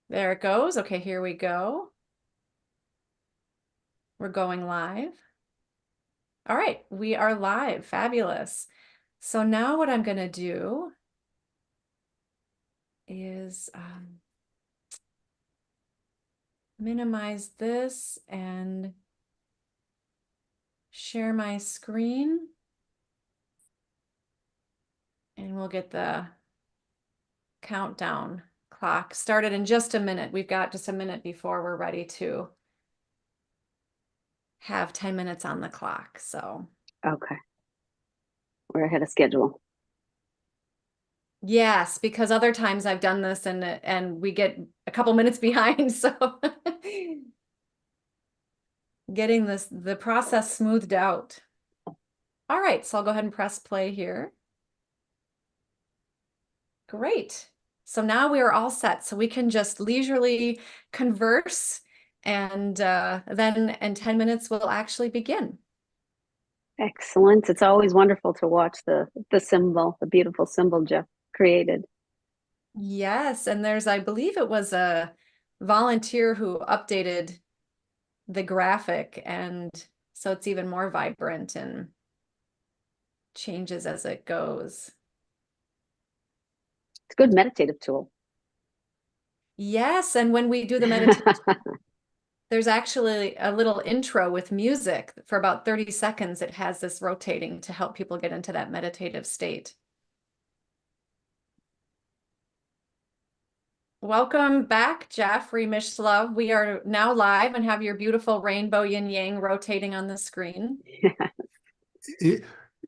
There it goes. Okay, here we go. We're going live. All right, we are live. Fabulous. So now what I'm going to do is minimize this and share my screen. And we'll get the countdown clock started in just a minute. We've got just a minute before we're ready to have 10 minutes on the clock. So Okay. We're ahead of schedule. yes, because other times I've done this and we get a couple minutes behind. So getting the process smoothed out. All right, so I'll go ahead and press play here. Great. So now we are all set. So we can just leisurely converse and then in 10 minutes we'll actually begin. Excellent. It's always wonderful to watch the symbol, the beautiful symbol Jeff created. Yes, and I believe it was a volunteer who updated the graphic, and so it's even more vibrant and changes as it goes. It's a good meditative tool. Yes, and when we do the meditation, there's actually a little intro with music for about 30 seconds. It has this rotating to help people get into that meditative state. Welcome back, Jeffrey Mishlove. We are now live and have your beautiful rainbow yin yang rotating on the screen.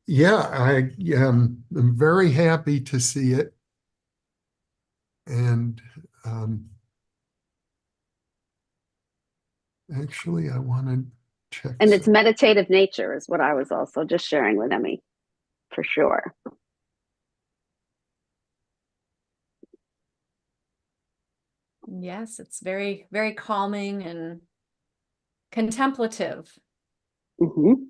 Yeah, I am very happy to see it. And actually, I want to check. And its meditative nature is what I was also just sharing with Emmy, for sure. Yes, it's very, very calming and contemplative. Mm-hmm.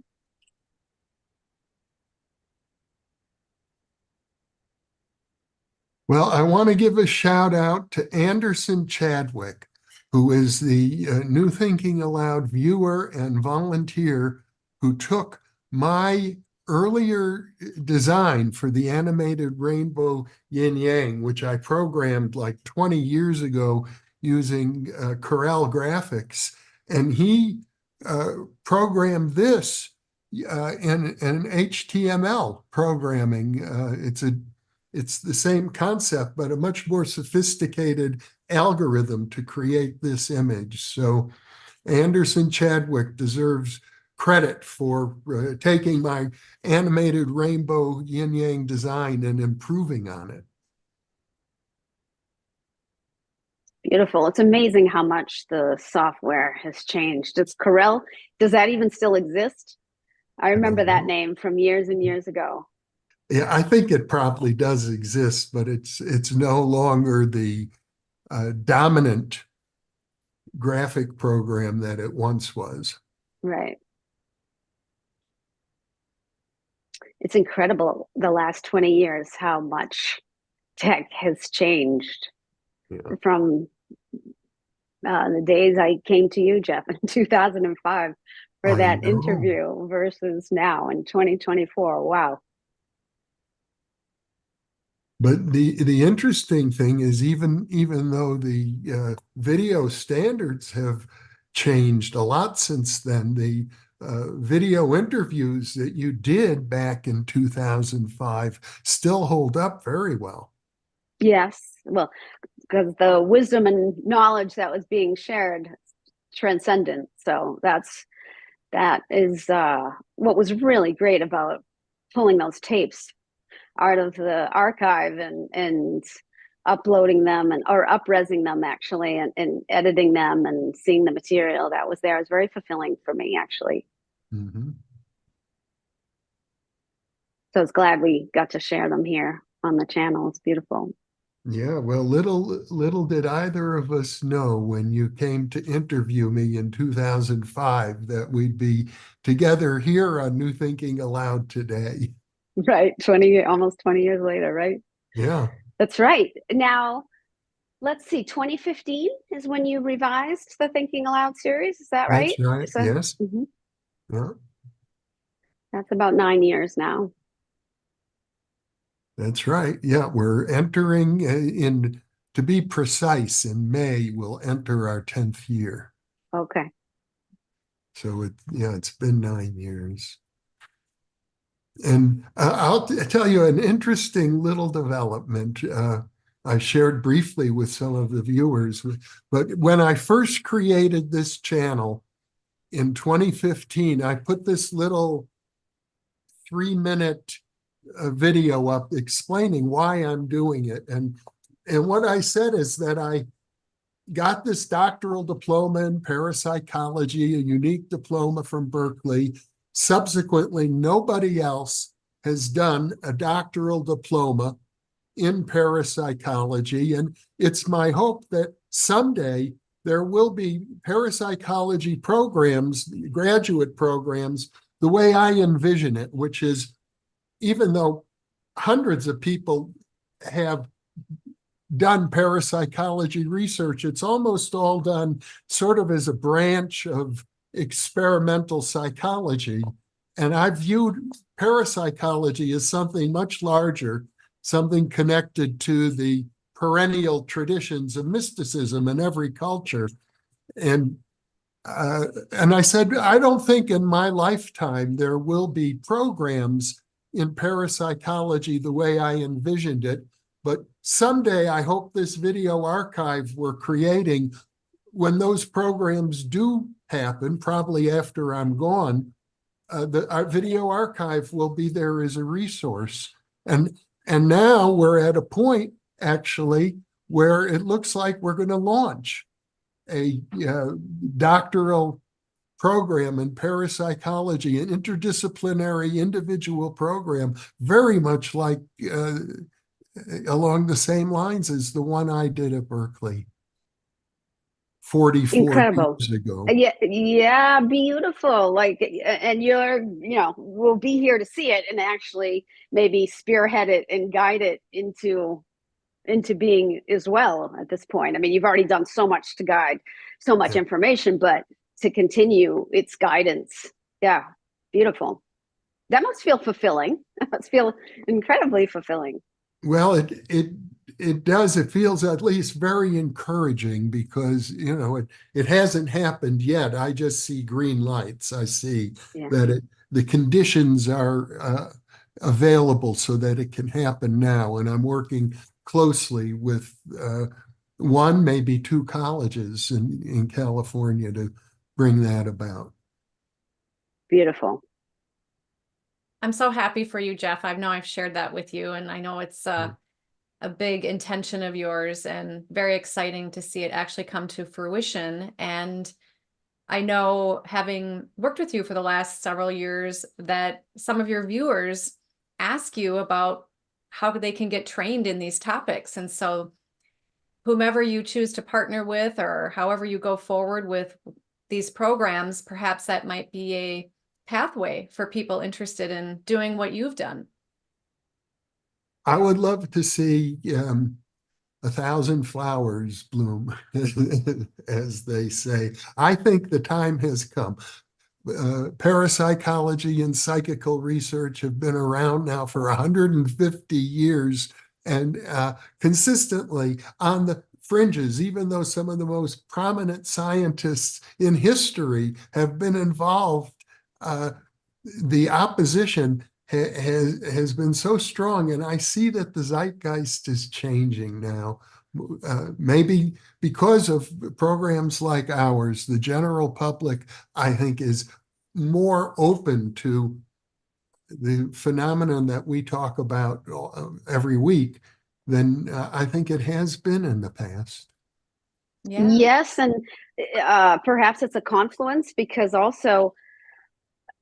Well, I want to give a shout out to Anderson Chadwick, who is the New Thinking Aloud viewer and volunteer who took my earlier design for the animated rainbow yin yang, which I programmed like 20 years ago using Corel graphics. And he programmed this in HTML programming. It's the same concept, but a much more sophisticated algorithm to create this image. So Anderson Chadwick deserves credit for taking my animated rainbow yin yang design and improving on it. Beautiful. It's amazing how much the software has changed. It's Corel. Does that even still exist? I remember that name from years and years ago. Yeah, I think it probably does exist, but it's no longer the dominant graphic program that it once was. Right. It's incredible the last 20 years how much tech has changed from the days I came to you, Jeff, in 2005 for that interview versus now in 2024. Wow. But the interesting thing is even though the video standards have changed a lot since then, the video interviews that you did back in 2005 still hold up very well. Yes. Well, because the wisdom and knowledge that was being shared transcendent. So that is what was really great about pulling those tapes out of the archive and uploading them or upresing them actually and editing them and seeing the material that was there. It was very fulfilling for me actually. Mm-hmm. So I was glad we got to share them here on the channel. It's beautiful. Yeah, well, little did either of us know when you came to interview me in 2005 that we'd be together here on New Thinking Aloud today. Right. Almost 20 years later, right? Yeah. That's right. Now, let's see, 2015 is when you revised the Thinking Aloud series. Is that right? That's right. So, Yes. mhm. Yeah, That's about 9 years now. that's right. Yeah, we're entering to be precise, in May, we'll enter our 10th year. Okay. So it's been 9 years. And I'll tell you an interesting little development. I shared briefly with some of the viewers, but when I first created this channel in 2015, I put this little 3-minute video up explaining why I'm doing it. And what I said is that I got this doctoral diploma in parapsychology, a unique diploma from Berkeley. Subsequently, nobody else has done a doctoral diploma in parapsychology. And it's my hope that someday there will be parapsychology programs, graduate programs, the way I envision it, which is, even though hundreds of people have done parapsychology research, it's almost all done sort of as a branch of experimental psychology. And I viewed parapsychology as something much larger, something connected to the perennial traditions of mysticism in every culture. And and I said, I don't think in my lifetime there will be programs in parapsychology the way I envisioned it. But someday I hope this video archive we're creating, when those programs do happen, probably after I'm gone, our video archive will be there as a resource. And now we're at a point, actually, where it looks like we're going to launch a doctoral program in parapsychology, an interdisciplinary individual program, very much like along the same lines as the one I did at Berkeley 44 Incredible. years ago. Yeah, yeah, beautiful. Like, and we'll be here to see it and actually maybe spearhead it and guide it into being as well at this point. I mean, you've already done so much to guide so much Yeah. information, but to continue its guidance. Yeah, beautiful. That must feel fulfilling. That must feel incredibly fulfilling. Well, it does. It feels at least very encouraging because it hasn't happened yet. I just see green lights. I see Yeah. that the conditions are available so that it can happen now. And I'm working closely with one, maybe two colleges in California to bring that about. Beautiful. I'm so happy for you, Jeff. I know I've shared that with you, and I know it's a big intention of yours and very exciting to see it actually come to fruition. And I know, having worked with you for the last several years, that some of your viewers ask you about how they can get trained in these topics. And so whomever you choose to partner with, or however you go forward with these programs, perhaps that might be a pathway for people interested in doing what you've done. I would love to see 1,000 flowers bloom, as they say. I think the time has come. Parapsychology and psychical research have been around now for 150 years and consistently on the fringes, even though some of the most prominent scientists in history have been involved. The opposition has been so strong, and I see that the zeitgeist is changing now. Maybe because of programs like ours, the general public, I think, is more open to the phenomenon that we talk about every week than I think it has been in the past. Yeah. Yes, and perhaps it's a confluence because also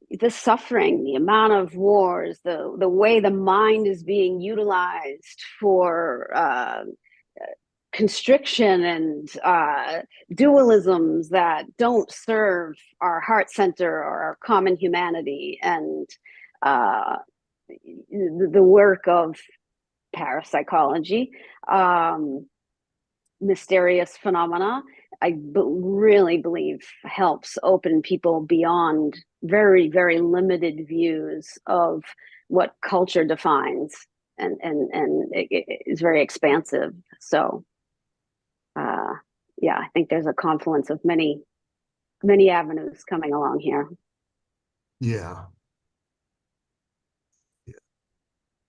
the suffering, the amount of wars, the way the mind is being utilized for constriction and dualisms that don't serve our heart center or our common humanity, and the work of parapsychology mysterious phenomena, really believe helps open people beyond very, very limited views of what culture defines, and it is very expansive. So, yeah, I think there's a confluence of many, many avenues coming along here. Yeah. Yeah.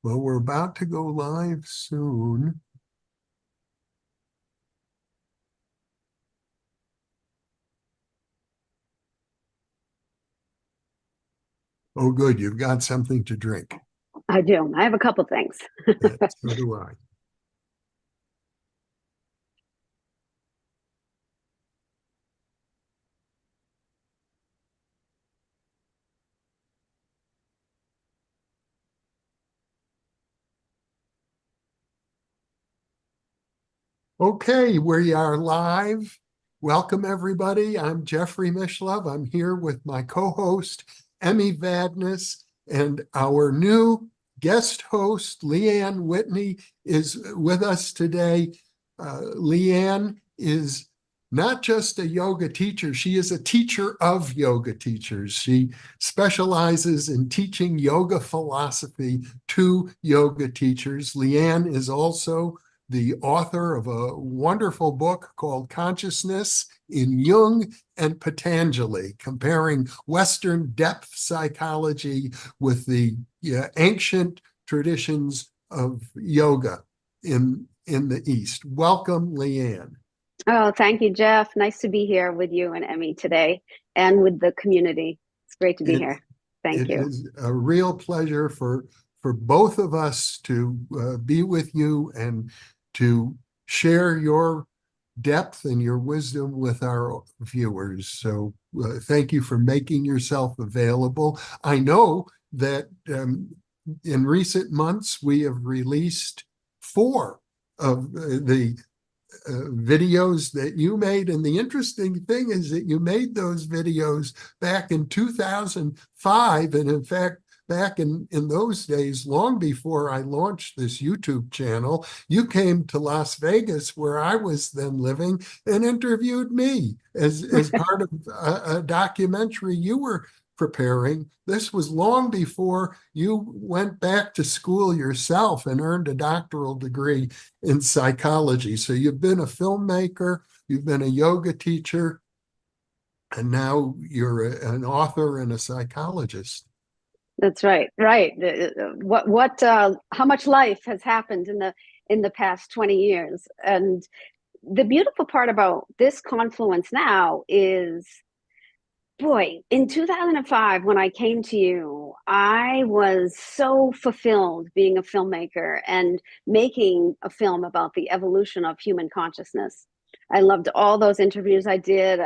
Well, we're about to go live soon. Oh, good. You've got something to drink. I do. I have a couple things. So do I. Okay, we are live. Welcome, everybody. I'm Jeffrey Mishlove. I'm here with my co-host, Emmy Vadnais, and our new guest host, Leanne Whitney, is with us today. Leanne is not just a yoga teacher, she is a teacher of yoga teachers. She specializes in teaching yoga philosophy to yoga teachers. Leanne is also the author of a wonderful book called Consciousness in Jung and Patanjali, comparing Western depth psychology with the ancient traditions of yoga in the East. Welcome, Leanne. Oh, thank you, Jeff. Nice to be here with you and Emmy today, and with the community. It's great to be here. Thank It you. is a real pleasure for both of us to be with you and to share your depth and your wisdom with our viewers. So thank you for making yourself available. I know that in recent months we have released 4 of the videos that you made. And the interesting thing is that you made those videos back in 2005. And in fact, back in those days, long before I launched this YouTube channel, you came to Las Vegas, where I was then living, and interviewed me as part of a documentary you were preparing. This was long before you went back to school yourself and earned a doctoral degree in psychology. So you've been a filmmaker, you've been a yoga teacher, and now you're an author and a psychologist. That's right. Right. How much life has happened in the past 20 years. And the beautiful part about this confluence now is, boy, in 2005, when I came to you, I was so fulfilled being a filmmaker and making a film about the evolution of human consciousness. I loved all those interviews I did.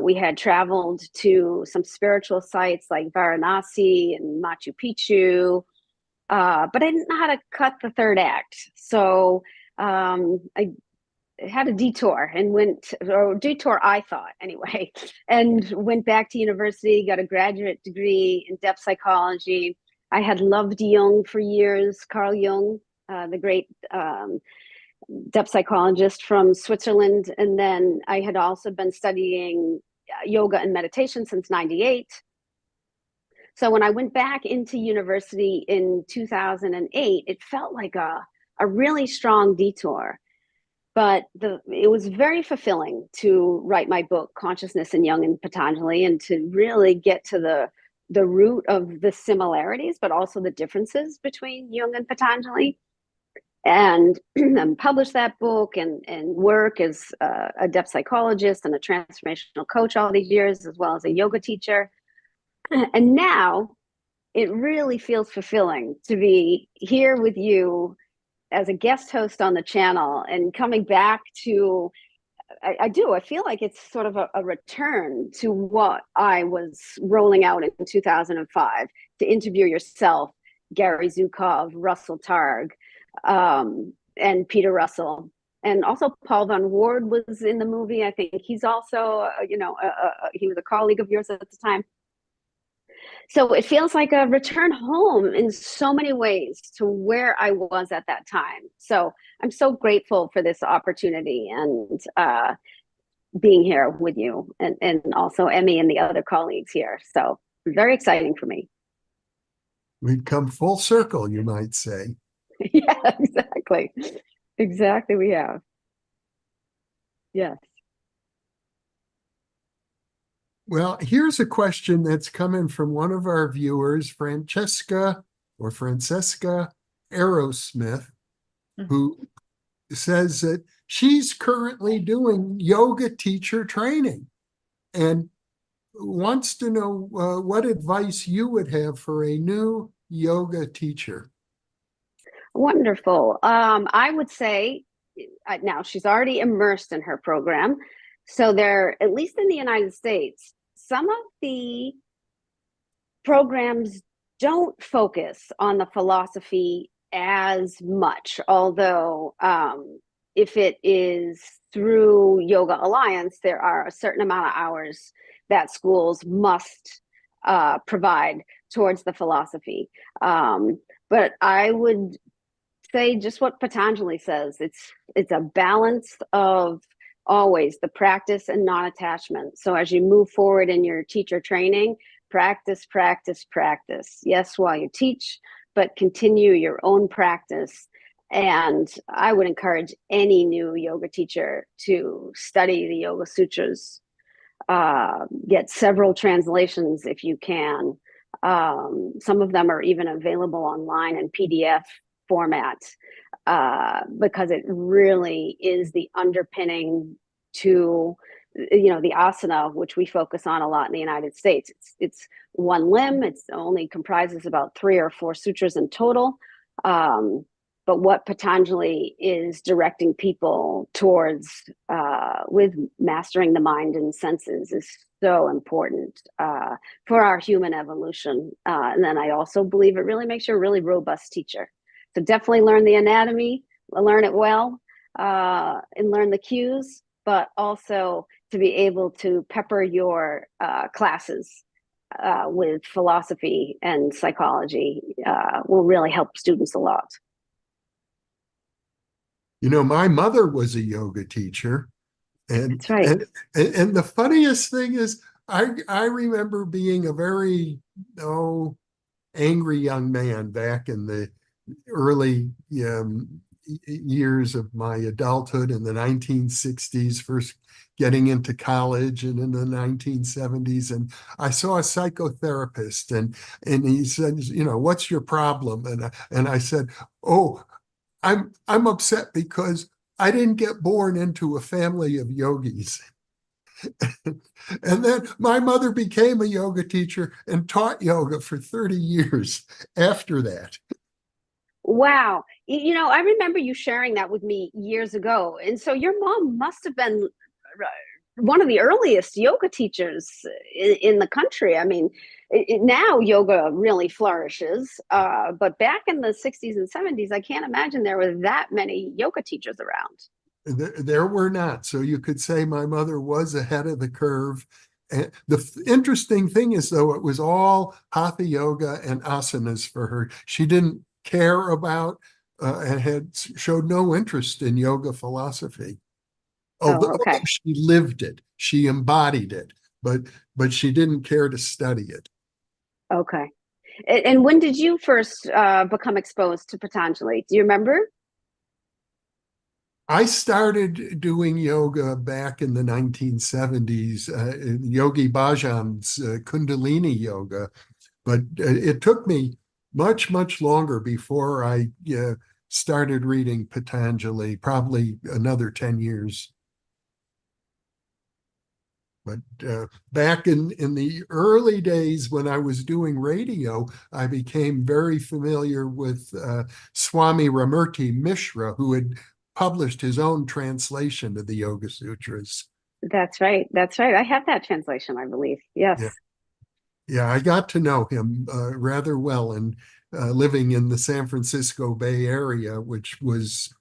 We had traveled to some spiritual sites like Varanasi and Machu Picchu, but I didn't know how to cut the third act. So I had a detour and detour I thought anyway, and went back to university, got a graduate degree in depth psychology. I had loved Jung for years, Carl Jung, the great depth psychologist from Switzerland. And then I had also been studying yoga and meditation since '98. So when I went back into university in 2008, it felt like a really strong detour. But it was very fulfilling to write my book, Consciousness in Jung and Patanjali, and to really get to the root of the similarities, but also the differences between Jung and Patanjali. And publish that book and work as a depth psychologist and a transformational coach all these years, as well as a yoga teacher. And now it really feels fulfilling to be here with you as a guest host on the channel and coming back to, I feel like it's sort of a return to what I was rolling out in 2005, to interview yourself, Gary Zukov, Russell Targ, and Peter Russell. And also Paul Van Ward was in the movie. I think he's also, he was a colleague of yours at the time. So it feels like a return home in so many ways to where I was at that time. So I'm so grateful for this opportunity and being here with you and also Emmy and the other colleagues here. So very exciting for me. We've come full circle, you might say. Yeah, exactly. Exactly, we have. Yes. Well, here's a question that's coming from one of our viewers, Francesca Aerosmith, Mhm. who says that she's currently doing yoga teacher training and wants to know what advice you would have for a new yoga teacher. Wonderful. I would say now she's already immersed in her program. So there, at least in the United States, some of the programs don't focus on the philosophy as much, although if it is through Yoga Alliance, there are a certain amount of hours that schools must provide towards the philosophy. But I would say just what Patanjali says. It's a balance of always the practice and non-attachment. So as you move forward in your teacher training, practice, practice, practice. Yes, while you teach, but continue your own practice. And I would encourage any new yoga teacher to study the Yoga Sutras, get several translations if you can. Some of them are even available online in PDF format because it really is the underpinning to the asana, which we focus on a lot in the United States. It's one limb. It's only comprises about 3 or 4 sutras in total. But what Patanjali is directing people towards with mastering the mind and senses is so important for our human evolution. And then I also believe it really makes you a really robust teacher. So definitely learn the anatomy, learn it well, and learn the cues, but also to be able to pepper your classes with philosophy and psychology will really help students a lot. You know, my mother was a yoga teacher, and That's right. and the funniest thing is I remember being a very angry young man back in the early years of my adulthood in the 1960s, first getting into college and in the 1970s. And I saw a psychotherapist and he said, you know, what's your problem? And I said, oh, I'm upset because I didn't get born into a family of yogis. And then my mother became a yoga teacher and taught yoga for 30 years after that. Wow. I remember you sharing that with me years ago. And so your mom must have been one of the earliest yoga teachers in the country. I mean, now yoga really flourishes. But back in the 60s and 70s, I can't imagine there were that many yoga teachers around. There were not. So you could say my mother was ahead of the curve. And the interesting thing is, though, it was all hatha yoga and asanas for her. She didn't care about and had showed no interest in yoga philosophy. Oh, Although okay. she lived it, she embodied it, but she didn't care to study it. Okay. And when did you first become exposed to Patanjali? Do you remember? I started doing yoga back in the 1970s, Yogi Bhajan's Kundalini yoga, but it took me much longer before I started reading Patanjali, probably another 10 years. But back in the early days when I was doing radio, I became very familiar with Swami Ramurti Mishra, who had published his own translation of the Yoga Sutras. That's right. That's right. I have that translation, I believe. Yes. Yeah, yeah, I got to know him rather well and living in the San Francisco Bay Area, which was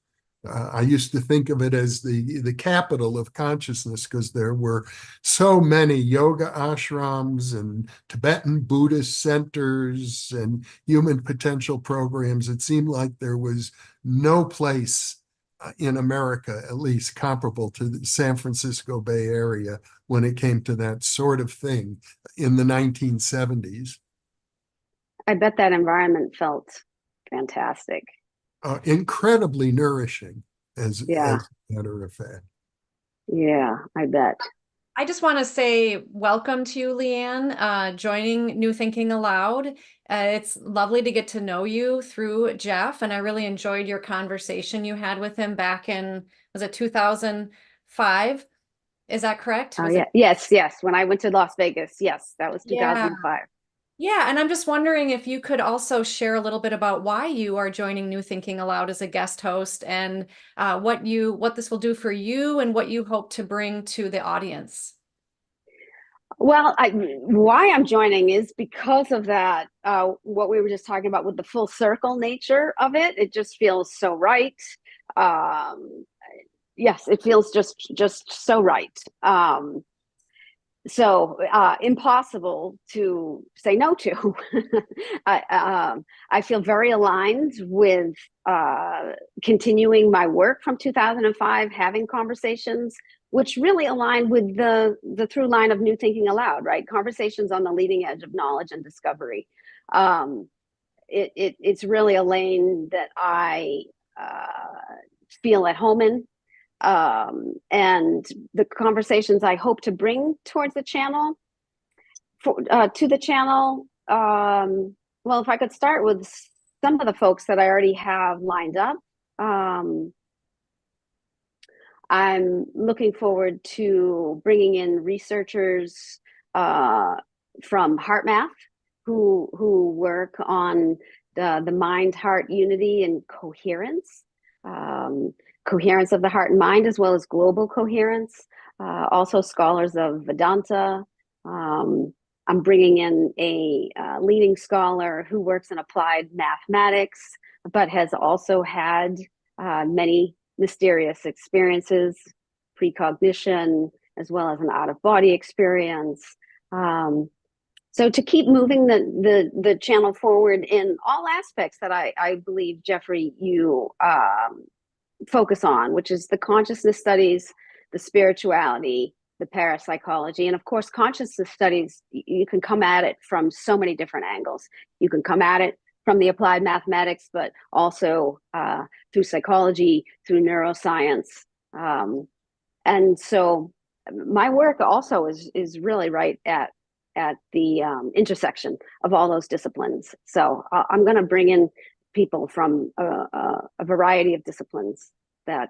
I used to think of it as the capital of consciousness because there were so many yoga ashrams and Tibetan Buddhist centers and human potential programs. It seemed like there was no place in America, at least comparable to the San Francisco Bay Area when it came to that sort of thing in the 1970s. I bet that environment felt fantastic. Incredibly nourishing, Yeah, as a matter of fact. yeah, I bet. I just want to say welcome to you, Leanne, joining New Thinking Aloud. It's lovely to get to know you through Jeff, and I really enjoyed your conversation you had with him back in, was it 2005? Is that correct? Oh, Was yeah. it? Yes. When I went to Las Vegas, yes, that was Yeah. 2005. Yeah, and I'm just wondering if you could also share a little bit about why you are joining New Thinking Aloud as a guest host and what this will do for you and what you hope to bring to the audience. Well, why I'm joining is because of that, what we were just talking about with the full circle nature of it. It just feels so right. Um, yes, it feels just so right. So impossible to say no to. I feel very aligned with continuing my work from 2005, having conversations, which really align with the through line of New Thinking Aloud, right? Conversations on the leading edge of knowledge and discovery. It's really a lane that I feel at home in, and the conversations I hope to bring towards the channel, to the channel. Well, if I could start with some of the folks that I already have lined up, I'm looking forward to bringing in researchers from HeartMath who work on the mind-heart unity and coherence. Coherence of the heart and mind, as well as global coherence. Also scholars of Vedanta. I'm bringing in a leading scholar who works in applied mathematics, but has also had many mysterious experiences, precognition, as well as an out-of-body experience. So to keep moving the channel forward in all aspects that I believe, Jeffrey, you focus on, which is the consciousness studies, the spirituality, the parapsychology, and of course, consciousness studies, you can come at it from so many different angles. You can come at it from the applied mathematics, but also through psychology, through neuroscience. And so my work also is really right at the intersection of all those disciplines. So I'm going to bring in people from a variety of disciplines that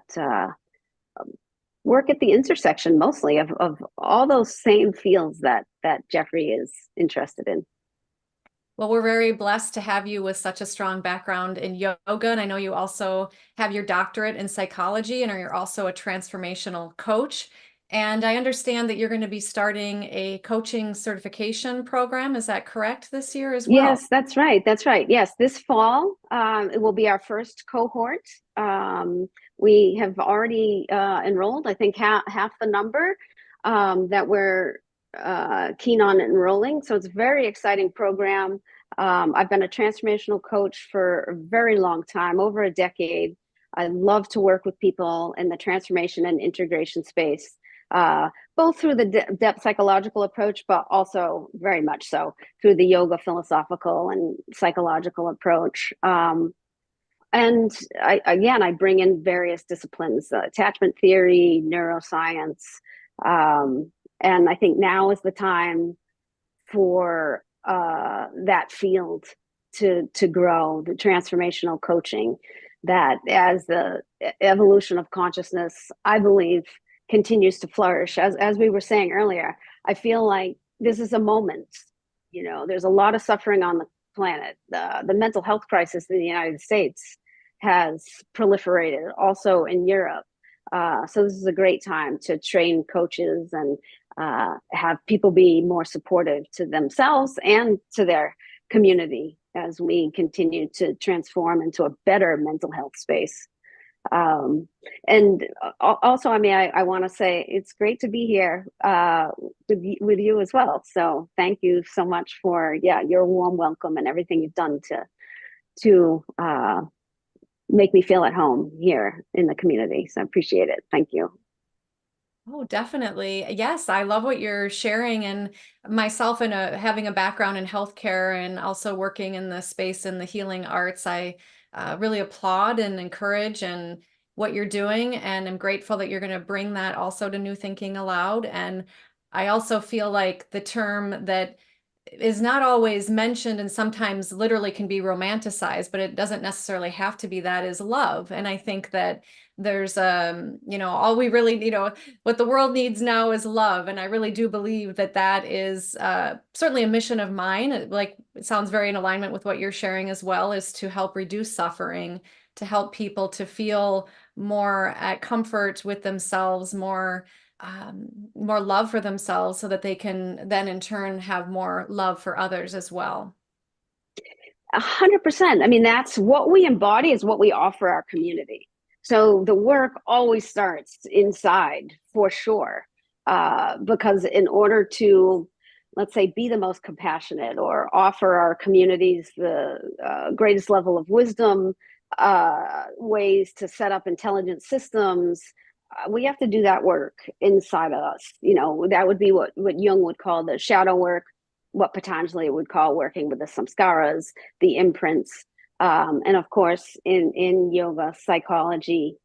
work at the intersection mostly of all those same fields that Jeffrey is interested in. Well, we're very blessed to have you with such a strong background in yoga. And I know you also have your doctorate in psychology and you're also a transformational coach. And I understand that you're going to be starting a coaching certification program. Is that correct this year as well? Yes, that's right. That's right. Yes, this fall, it will be our first cohort. We have already enrolled, I think, half the number that we're keen on enrolling. So it's a very exciting program. I've been a transformational coach for a very long time, over a decade. I love to work with people in the transformation and integration space, both through the depth psychological approach, but also very much so through the yoga philosophical and psychological approach. And I bring in various disciplines, attachment theory, neuroscience. And I think now is the time for that field to grow, the transformational coaching, that as the evolution of consciousness, I believe, continues to flourish. As we were saying earlier, I feel like this is a moment. You know, there's a lot of suffering on the planet. The mental health crisis in the United States has proliferated, also in Europe. So this is a great time to train coaches and have people be more supportive to themselves and to their community as we continue to transform into a better mental health space. And also, I mean, I want to say it's great to be here with you as well. So thank you so much for your warm welcome and everything you've done to make me feel at home here in the community. So I appreciate it. Thank you. Oh, definitely. Yes, I love what you're sharing. And myself, in having a background in healthcare and also working in the space in the healing arts, I really applaud and encourage and what you're doing. And I'm grateful that you're going to bring that also to New Thinking Aloud. And I also feel like the term that is not always mentioned and sometimes literally can be romanticized, but it doesn't necessarily have to be, that is love. And I think that there's all we really, what the world needs now is love. And I really do believe that that is certainly a mission of mine. Like, it sounds very in alignment with what you're sharing as well, is to help reduce suffering, to help people to feel more at comfort with themselves, more love for themselves, so that they can then in turn have more love for others as well. 100%. I mean, that's what we embody is what we offer our community. So the work always starts inside for sure. Because in order to, let's say, be the most compassionate or offer our communities the greatest level of wisdom, ways to set up intelligent systems, we have to do that work inside of us. That would be what Jung would call the shadow work, what Patanjali would call working with the samskaras, the imprints. And of course, in yoga, psychology,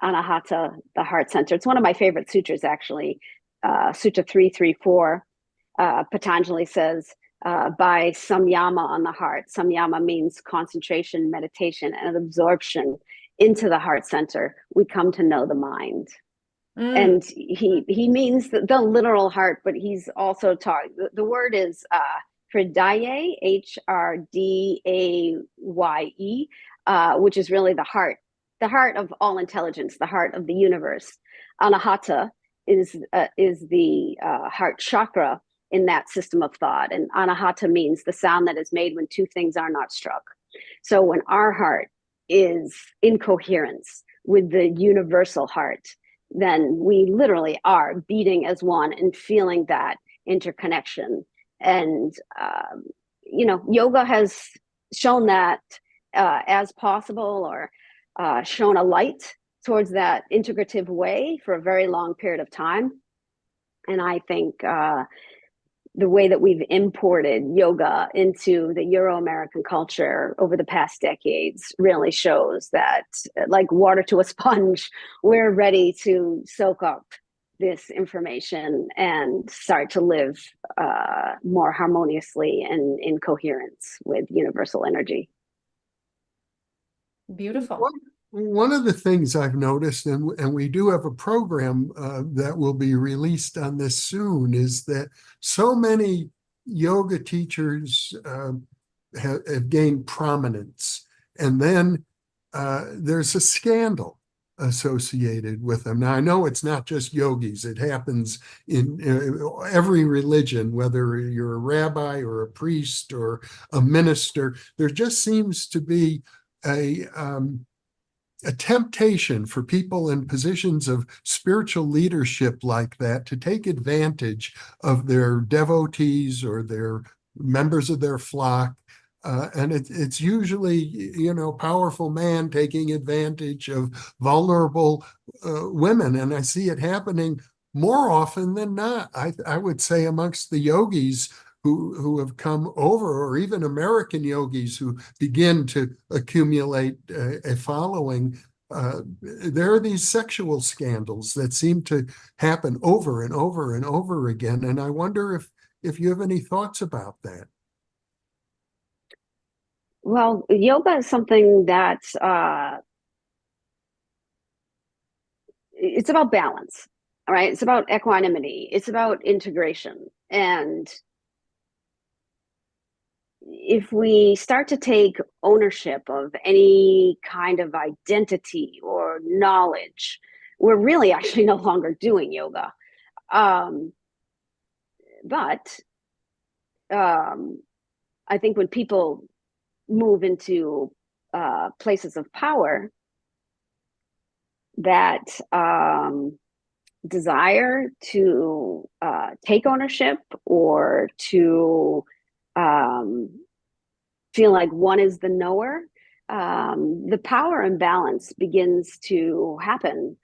anahata, the heart center. It's one of my favorite sutras, actually. Sutra 334, Patanjali says, by samyama on the heart. Samyama means concentration, meditation, and absorption into the heart center. We come to know the mind. And he means the literal heart, but he's also taught, the word is Hridaye, Hrdaye, which is really the heart of all intelligence, the heart of the universe. Anahata is the heart chakra in that system of thought. And anahata means the sound that is made when two things are not struck. So when our heart is in coherence with the universal heart, then we literally are beating as one and feeling that interconnection. And, yoga has shown that as possible, or shown a light towards that integrative way for a very long period of time. And I think the way that we've imported yoga into the Euro-American culture over the past decades really shows that, like water to a sponge, we're ready to soak up this information and start to live more harmoniously and in coherence with universal energy. Beautiful. One of the things I've noticed, and we do have a program that will be released on this soon, is that so many yoga teachers have gained prominence, and then there's a scandal associated with them. Now, I know it's not just yogis. It happens in every religion, whether you're a rabbi or a priest or a minister. There just seems to be a temptation for people in positions of spiritual leadership like that to take advantage of their devotees or their members of their flock. And it's usually, powerful man taking advantage of vulnerable women. And I see it happening more often than not. I would say amongst the yogis who have come over, or even American yogis who begin to accumulate a following, there are these sexual scandals that seem to happen over and over and over again. And I wonder if you have any thoughts about that. Well, yoga is something that's it's about balance. All right. It's about equanimity. It's about integration. And if we start to take ownership of any kind of identity or knowledge, we're really actually no longer doing yoga. But I think when people move into places of power, that desire to take ownership or to feel like one is the knower, the power imbalance begins to happen.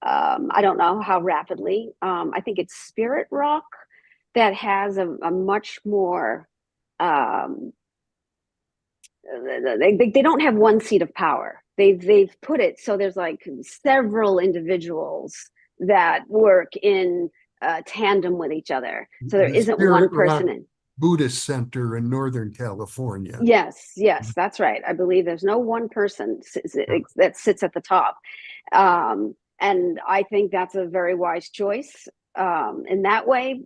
I don't know how rapidly. I think it's spirit rock that has a much more, they don't have one seat of power. They've put it so there's like several individuals that work in tandem with each other. So there The isn't one Spirit Rock person in. Buddhist Center in Northern California. Yes, that's right. I believe there's no one person that sits at the top. And I think that's a very wise choice. In that way,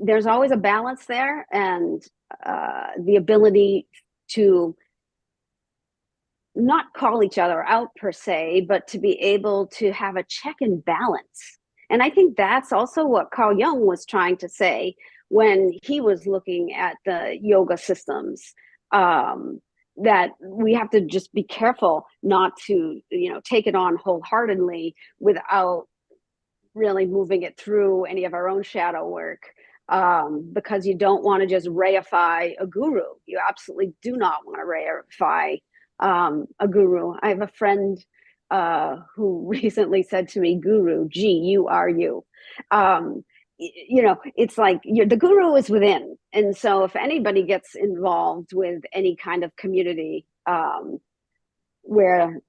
there's always a balance there, and the ability to not call each other out per se, but to be able to have a check and balance. And I think that's also what Carl Jung was trying to say when he was looking at the yoga systems. That we have to just be careful not to, take it on wholeheartedly without really moving it through any of our own shadow work, because you don't want to just reify a guru. You absolutely do not want to reify a guru. I have a friend who recently said to me, "Guru, Guru." It's like the guru is within, and so if anybody gets involved with any kind of community where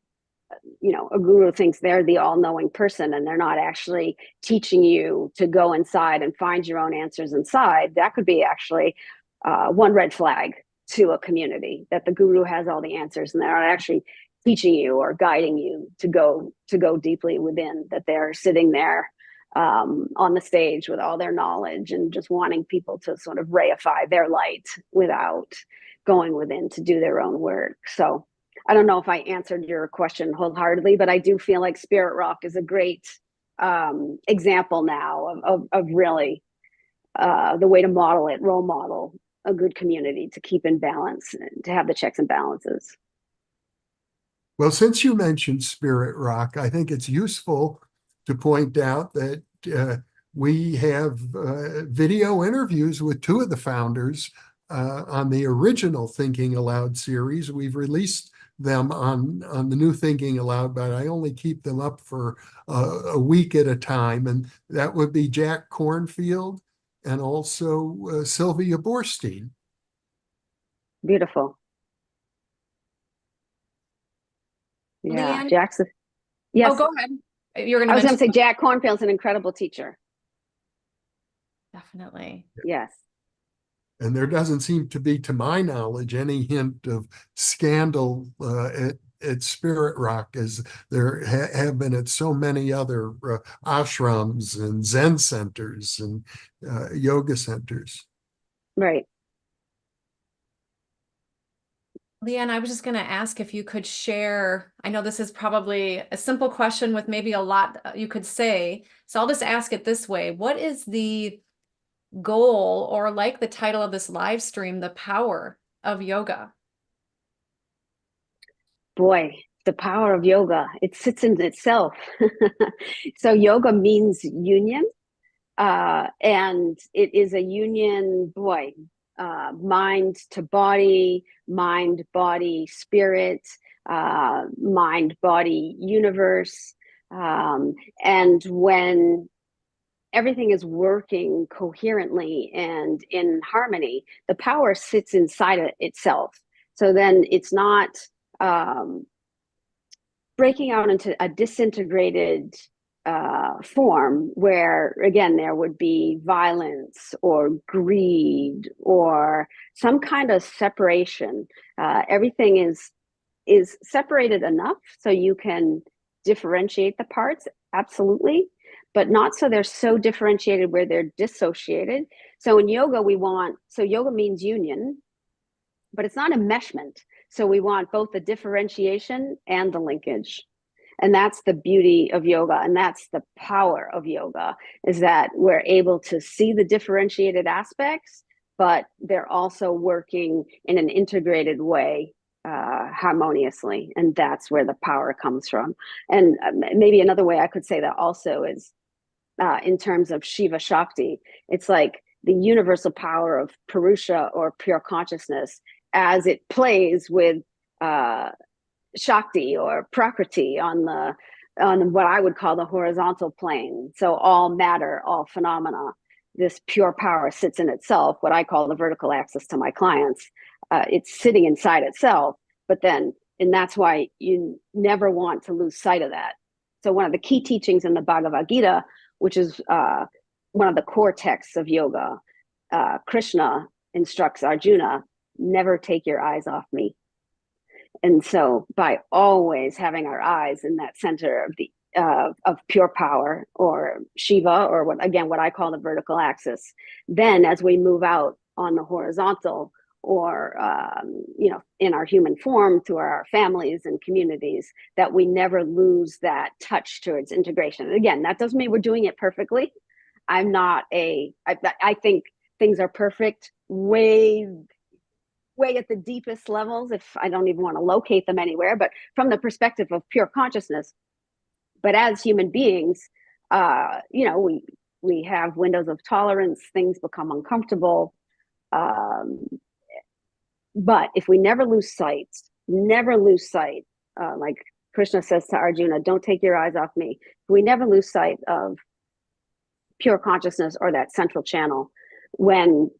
a guru thinks they're the all-knowing person and they're not actually teaching you to go inside and find your own answers inside, that could be actually one red flag to a community, that the guru has all the answers and they're not actually teaching you or guiding you to go deeply within, that they're sitting there on the stage with all their knowledge and just wanting people to sort of reify their light without going within to do their own work. So I don't know if I answered your question wholeheartedly, but I do feel like Spirit Rock is a great example now of really the way to model it, role model a good community to keep in balance, to have the checks and balances. Well, since you mentioned Spirit Rock, I think it's useful to point out that we have video interviews with two of the founders on the original Thinking Aloud series. We've released them on the new Thinking Aloud, but I only keep them up for a week at a time. And that would be Jack Kornfield and also Sylvia Boorstein. Beautiful. Yeah, Leanne, Jackson. Yes. oh, go ahead. You're going to I was going mention. to say Jack Kornfield's an incredible teacher. Definitely. Yes. And there doesn't seem to be, to my knowledge, any hint of scandal at Spirit Rock, as there have been at so many other ashrams and Zen centers and yoga centers. Right. Leanne, I was just going to ask if you could share. I know this is probably a simple question with maybe a lot you could say. So I'll just ask it this way. What is the goal, or like the title of this live stream, the power of yoga? Boy, the power of yoga, it sits in itself. So yoga means union, and it is a union, boy, mind to body, mind, body, spirit, mind, body, universe. And when everything is working coherently and in harmony, the power sits inside of itself. So then it's not breaking out into a disintegrated form where, again, there would be violence or greed or some kind of separation. Everything is separated enough so you can differentiate the parts, absolutely, but not so they're so differentiated where they're dissociated. So in yoga, yoga means union, but it's not enmeshment. So we want both the differentiation and the linkage. And that's the beauty of yoga. And that's the power of yoga, is that we're able to see the differentiated aspects, but they're also working in an integrated way harmoniously, and that's where the power comes from. And maybe another way I could say that also is in terms of Shiva Shakti, it's like the universal power of Purusha or pure consciousness as it plays with Shakti or Prakriti on what I would call the horizontal plane. So all matter, all phenomena, this pure power sits in itself, what I call the vertical axis to my clients. It's sitting inside itself, but then, and that's why you never want to lose sight of that. So one of the key teachings in the Bhagavad Gita, which is one of the core texts of yoga, Krishna instructs Arjuna, never take your eyes off me. And so by always having our eyes in that center of pure power or Shiva, or what I call the vertical axis, then as we move out on the horizontal, or in our human form to our families and communities, that we never lose that touch towards integration. And again, that doesn't mean we're doing it perfectly. I think things are perfect way at the deepest levels, if I don't even want to locate them anywhere, but from the perspective of pure consciousness. But as human beings, we have windows of tolerance, things become uncomfortable. But if we never lose sight, like Krishna says to Arjuna, don't take your eyes off me. If we never lose sight of pure consciousness or that central channel, when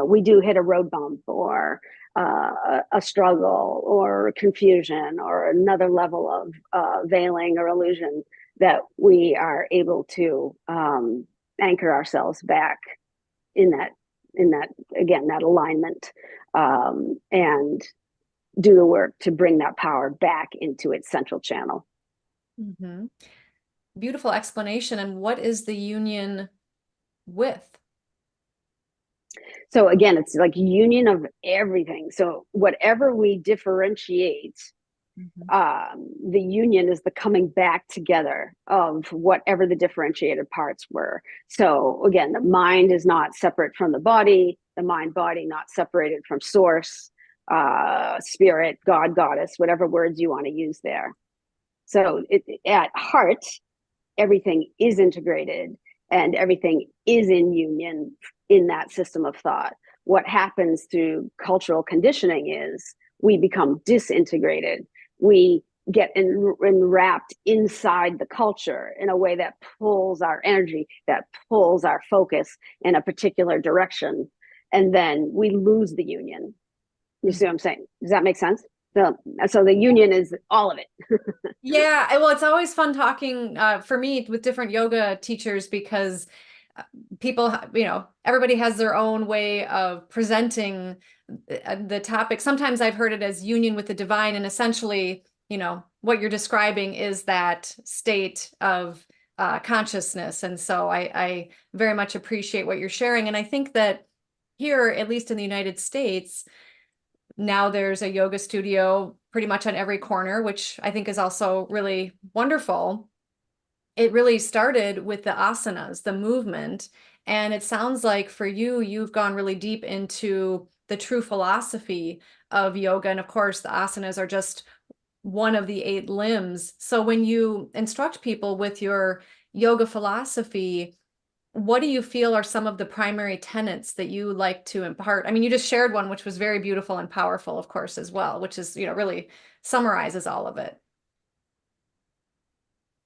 we do hit a road bump or a struggle or confusion or another level of veiling or illusion, that we are able to anchor ourselves back in that again, that alignment, and do the work to bring that power back into its central channel. Mm-hmm. Beautiful explanation. And what is the union with? So again, it's like union of everything. So whatever we differentiate, the union is the coming back together of whatever the differentiated parts were. So again, the mind is not separate from the body not separated from source, spirit, God, goddess, whatever words you want to use there. So at heart, everything is integrated and everything is in union in that system of thought. What happens through cultural conditioning is we become disintegrated. We get enwrapped inside the culture in a way that pulls our energy, that pulls our focus in a particular direction. And then we lose the union. You see what I'm saying? Does that make sense? So the union is all of it. Yeah, well, it's always fun talking for me with different yoga teachers, because people, everybody has their own way of presenting the topic. Sometimes I've heard it as union with the divine, and essentially, what you're describing is that state of consciousness. And so I very much appreciate what you're sharing. And I think that here, at least in the United States, now there's a yoga studio pretty much on every corner, which I think is also really wonderful. It really started with the asanas, the movement. And it sounds like for you, you've gone really deep into the true philosophy of yoga. And of course, the asanas are just one of the 8 limbs. So when you instruct people with your yoga philosophy, what do you feel are some of the primary tenets that you like to impart? I mean, you just shared one, which was very beautiful and powerful, of course, as well, which is, really summarizes all of it.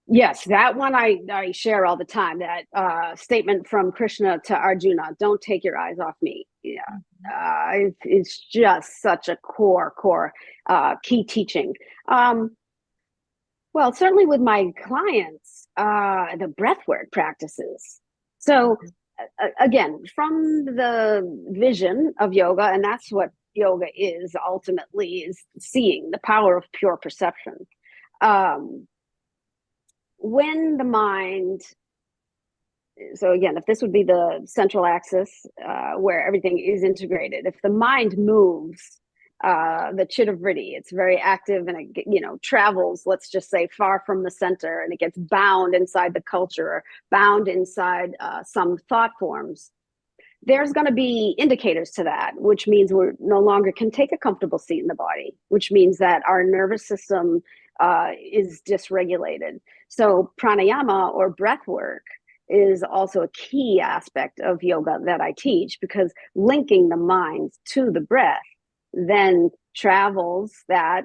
Yes, that one I share all the time, that statement from Krishna to Arjuna, don't take your eyes off me. Yeah, it's just such a core key teaching. Well, certainly with my clients, the breathwork practices. So again, from the vision of yoga, and that's what yoga is ultimately, is seeing the power of pure perception. When the mind, so again, if this would be the central axis where everything is integrated, if the mind moves, the chitta-vritti, it's very active and it travels, let's just say, far from the center, and it gets bound inside the culture, or bound inside some thought forms. there's going to be indicators to that, which means we're no longer can take a comfortable seat in the body, which means that our nervous system is dysregulated. So pranayama, or breath work, is also a key aspect of yoga that I teach, because linking the mind to the breath then travels that,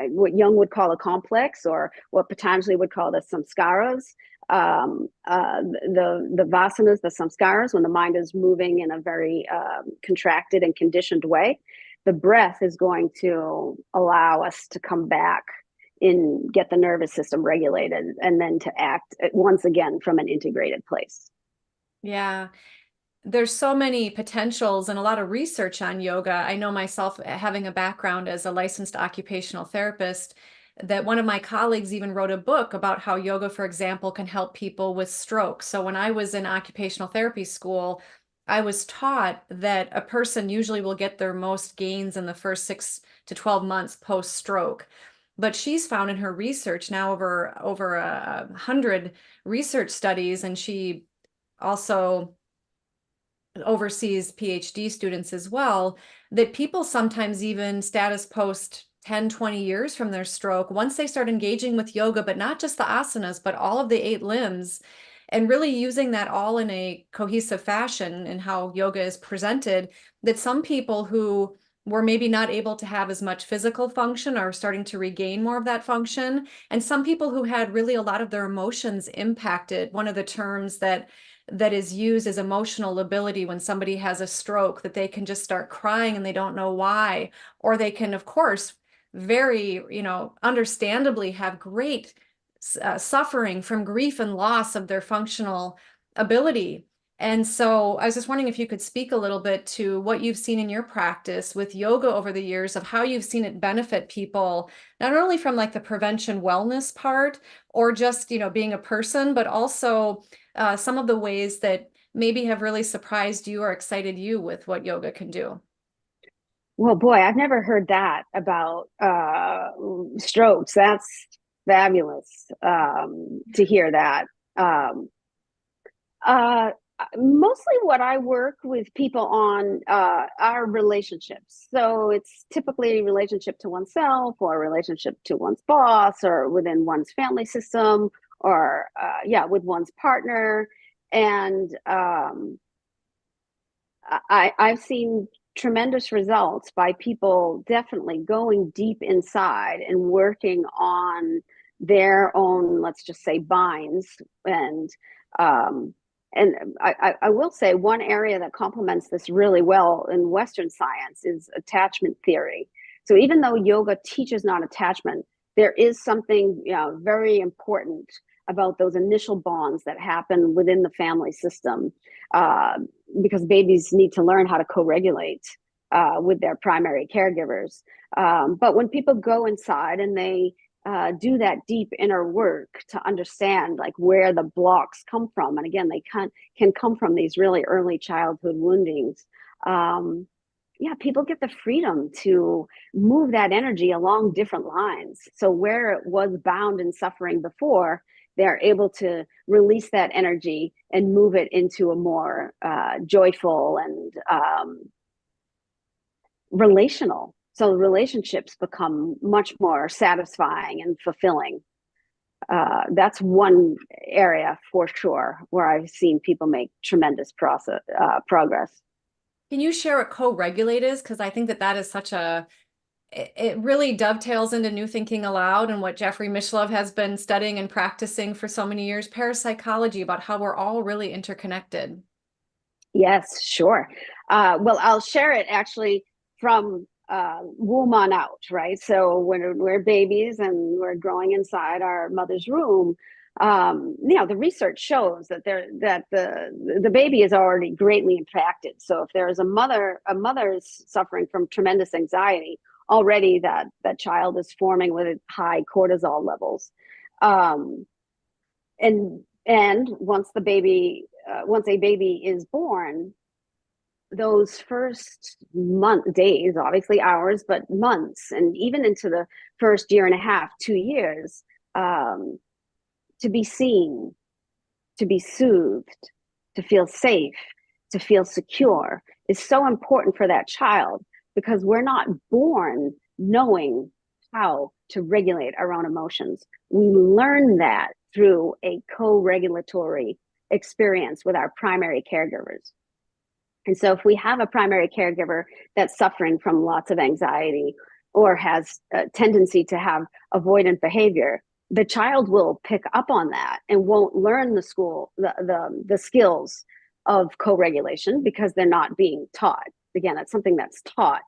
what Jung would call a complex, or what Patanjali would call the samskaras, the vasanas, the samskaras, when the mind is moving in a very contracted and conditioned way. The breath is going to allow us to come back and get the nervous system regulated, and then to act once again from an integrated place. Yeah. There's so many potentials and a lot of research on yoga. I know myself, having a background as a licensed occupational therapist, that one of my colleagues even wrote a book about how yoga, for example, can help people with stroke. So when I was in occupational therapy school, I was taught that a person usually will get their most gains in the first 6 to 12 months post-stroke. But she's found in her research now, over 100 research studies, and she also overseas PhD students as well, that people sometimes even status post 10, 20 years from their stroke, once they start engaging with yoga, but not just the asanas, but all of the 8 limbs, and really using that all in a cohesive fashion in how yoga is presented, that some people who were maybe not able to have as much physical function are starting to regain more of that function. And some people who had really a lot of their emotions impacted. One of the terms that is used as emotional lability, when somebody has a stroke, that they can just start crying and they don't know why, or they can, of course, very, understandably have great suffering from grief and loss of their functional ability. And so I was just wondering if you could speak a little bit to what you've seen in your practice with yoga over the years, of how you've seen it benefit people, not only from like the prevention wellness part, or just, being a person, but also some of the ways that maybe have really surprised you or excited you with what yoga can do. Well, boy, I've never heard that about strokes. That's fabulous to hear that. Um, uh, Mostly what I work with people on are relationships. So it's typically a relationship to oneself, or a relationship to one's boss, or within one's family system, or with one's partner. And I've seen tremendous results by people definitely going deep inside and working on their own, let's just say, binds. Um, and I will say, one area that complements this really well in Western science is attachment theory. So even though yoga teaches non-attachment, there is something very important about those initial bonds that happen within the family system. Because babies need to learn how to co-regulate with their primary caregivers. But when people go inside and they do that deep inner work to understand like where the blocks come from, and again, they can come from these really early childhood woundings. People get the freedom to move that energy along different lines. So where it was bound in suffering before, they're able to release that energy and move it into a more joyful and relational. So relationships become much more satisfying and fulfilling. That's one area for sure where I've seen people make tremendous progress. Can you share what co-regulate is? Because I think that is such it really dovetails into New Thinking Aloud and what Jeffrey Mishlove has been studying and practicing for so many years, parapsychology, about how we're all really interconnected. Yes, sure. Well, I'll share it actually from womb on out, right? So when we're babies and we're growing inside our mother's womb, the research shows that the baby is already greatly impacted. So if there's a mother's suffering from tremendous anxiety, already that child is forming with high cortisol levels. And once a baby is born, those first days, obviously hours, but months, and even into the first year and a half, 2 years, to be seen, to be soothed, to feel safe, to feel secure is so important for that child, because we're not born knowing how to regulate our own emotions. We learn that through a co-regulatory experience with our primary caregivers. And so if we have a primary caregiver that's suffering from lots of anxiety or has a tendency to have avoidant behavior, the child will pick up on that and won't learn the skills of co-regulation, because they're not being taught. Again, it's something that's taught,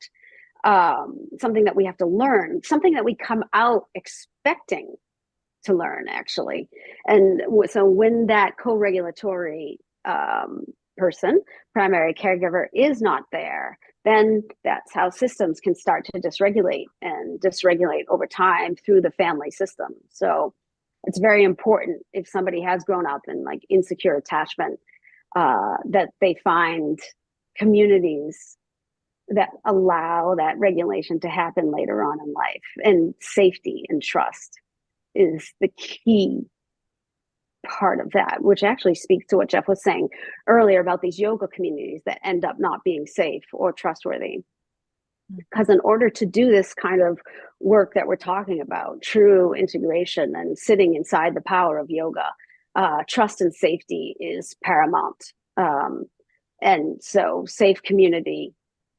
something that we have to learn, something that we come out expecting to learn, actually. And so when that co-regulatory person, primary caregiver, is not there, then that's how systems can start to dysregulate, and dysregulate over time through the family system. So it's very important, if somebody has grown up in like insecure attachment, that they find communities that allow that regulation to happen later on in life. And safety and trust is the key part of that, which actually speaks to what Jeff was saying earlier about these yoga communities that end up not being safe or trustworthy. Because in order to do this kind of work that we're talking about, true integration and sitting inside the power of yoga, trust and safety is paramount. And so safe community,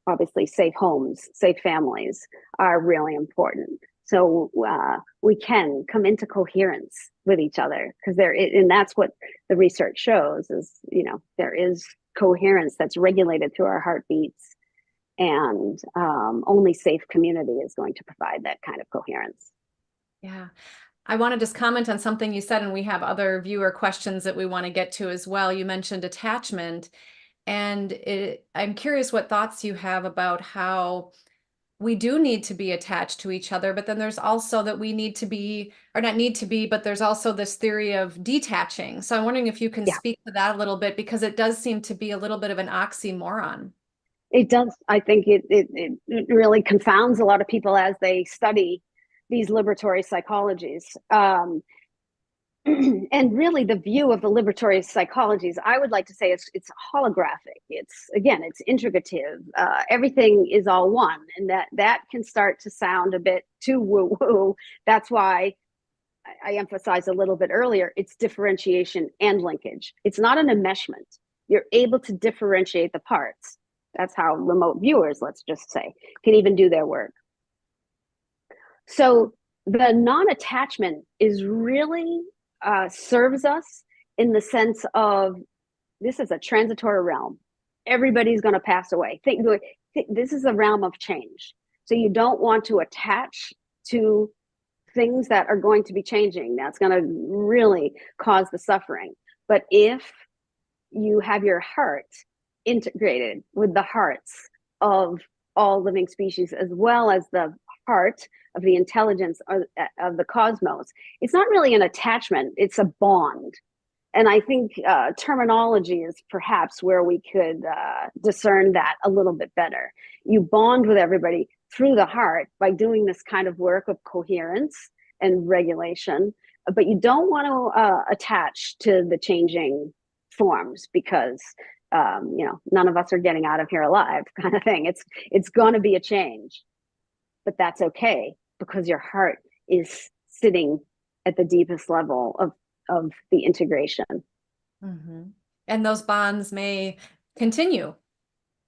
obviously safe homes, safe families are really important. So we can come into coherence with each other, because and that's what the research shows is, there is coherence that's regulated through our heartbeats, and only safe community is going to provide that kind of coherence. Yeah. I want to just comment on something you said, and we have other viewer questions that we want to get to as well. You mentioned attachment, and I'm curious what thoughts you have about how we do need to be attached to each other, but then there's also that we need to be, or not need to be, but there's also this theory of detaching. So I'm wondering if you can Yeah, speak to that a little bit, because it does seem to be a little bit of an oxymoron. it does. I think it really confounds a lot of people as they study these liberatory psychologies. And really the view of the liberatory psychologies, I would like to say it's holographic. It's integrative. Everything is all one, and that can start to sound a bit too woo-woo. That's why I emphasized a little bit earlier, it's differentiation and linkage. It's not an enmeshment. You're able to differentiate the parts. That's how remote viewers, let's just say, can even do their work. So the non-attachment is really serves us in the sense of, this is a transitory realm. Everybody's going to pass away. This is a realm of change. So you don't want to attach to things that are going to be changing. That's going to really cause the suffering. But if you have your heart integrated with the hearts of all living species, as well as the heart of the intelligence of the cosmos, it's not really an attachment, it's a bond. And I think terminology is perhaps where we could discern that a little bit better. You bond with everybody through the heart by doing this kind of work of coherence and regulation, but you don't want to attach to the changing forms, because none of us are getting out of here alive, kind of thing. It's going to be a change, but that's okay, because your heart is sitting at the deepest level of the integration. Mm-hmm. And those bonds may continue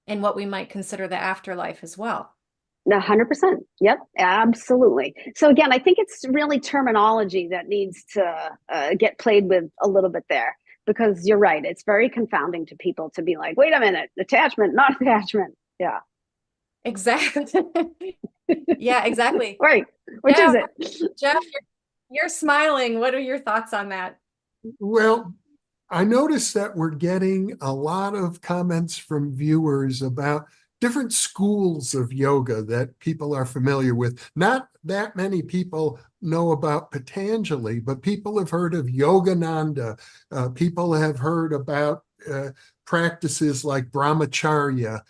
in what we might consider the afterlife as well. 100%. Yep, absolutely. So again, I think it's really terminology that needs to get played with a little bit there, because you're right. It's very confounding to people to be like, wait a minute, attachment, not attachment. Yeah. Exactly. Yeah, exactly. Right. Which Jeff, is it? Jeff, you're smiling. What are your thoughts on that? Well, I noticed that we're getting a lot of comments from viewers about different schools of yoga that people are familiar with. Not that many people know about Patanjali, but people have heard of Yogananda. People have heard about practices like brahmacharya.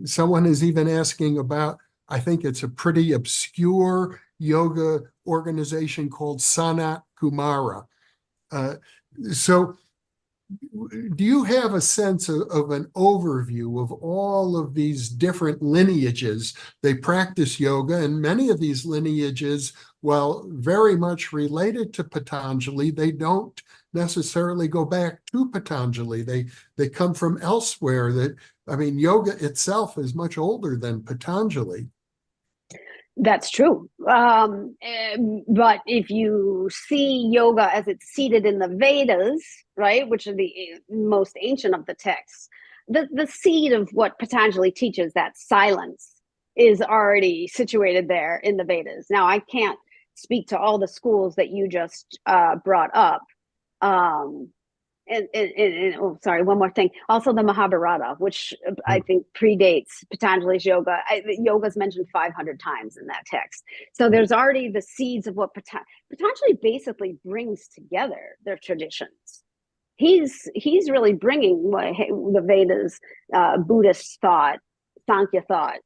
Someone is even asking about, I think it's a pretty obscure yoga organization called Sanat Kumara. So do you have a sense of an overview of all of these different lineages? They practice yoga, and many of these lineages, while very much related to Patanjali, they don't necessarily go back to Patanjali. They come from elsewhere. That, I mean, yoga itself is much older than Patanjali. That's true. But if you see yoga as it's seated in the Vedas, right, which are the most ancient of the texts, the seed of what Patanjali teaches, that silence, is already situated there in the Vedas. Now, I can't speak to all the schools that you just brought up. Oh, sorry, one more thing. Also, the Mahabharata, which I think predates Patanjali's yoga. Yoga is mentioned 500 times in that text. So there's already the seeds of what Patanjali basically brings together their traditions. He's really bringing the Vedas, Buddhist thought, Sankhya thought,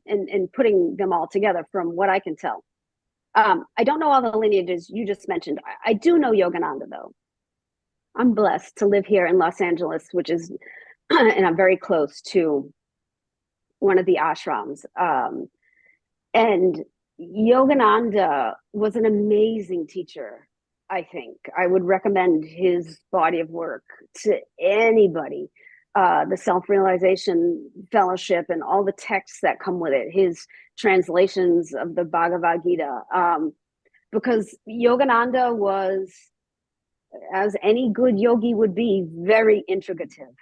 and putting them all together from what I can tell. I don't know all the lineages you just mentioned. I do know Yogananda, though. I'm blessed to live here in Los Angeles, which is, and I'm very close to one of the ashrams. And Yogananda was an amazing teacher, I think. I would recommend his body of work to anybody. The Self-Realization Fellowship and all the texts that come with it, his translations of the Bhagavad Gita. Because Yogananda was, as any good yogi would be, very integrative.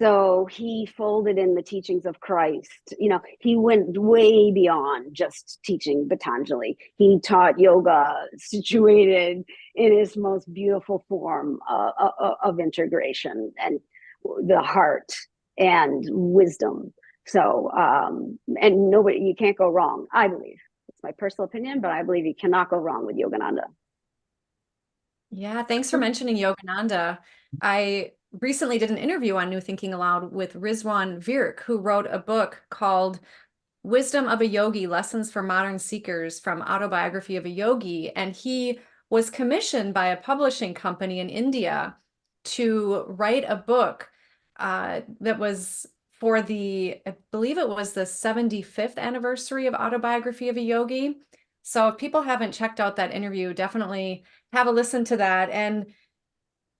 So he folded in the teachings of Christ. You know, he went way beyond just teaching Patanjali. He taught yoga situated in its most beautiful form of integration and the heart and wisdom. So, and nobody, you can't go wrong, I believe. It's my personal opinion, but I believe you cannot go wrong with Yogananda. Yeah, thanks for mentioning Yogananda. I recently did an interview on New Thinking Aloud with Rizwan Virk, who wrote a book called Wisdom of a Yogi, Lessons for Modern Seekers from Autobiography of a Yogi. And he was commissioned by a publishing company in India to write a book that was for the, I believe it was the 75th anniversary of Autobiography of a Yogi. So if people haven't checked out that interview, definitely have a listen to that. And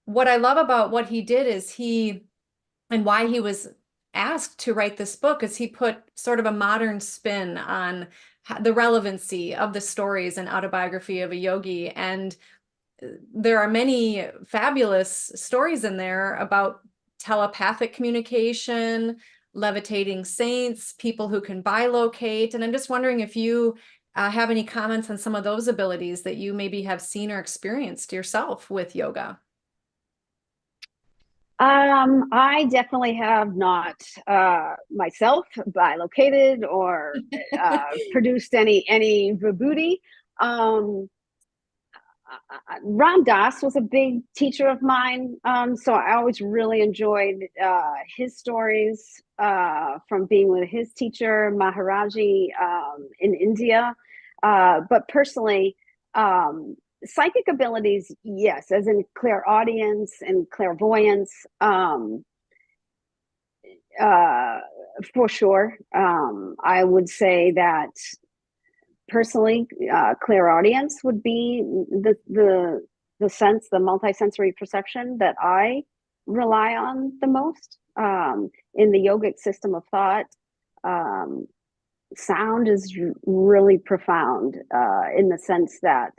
what I love about what he did is and why he was asked to write this book is he put sort of a modern spin on the relevancy of the stories and Autobiography of a Yogi. And there are many fabulous stories in there about telepathic communication, levitating saints, people who can bilocate. And I'm just wondering if you have any comments on some of those abilities that you maybe have seen or experienced yourself with yoga. I definitely have not myself bilocated or produced any vibhuti. Ram Dass was a big teacher of mine, so I always really enjoyed his stories from being with his teacher Maharaji in India. But personally, psychic abilities, yes, as in clairaudience and clairvoyance, for sure. I would say that personally, clairaudience would be the sense, the multisensory perception that I rely on the most in the yogic system of thought. Sound is really profound in the sense that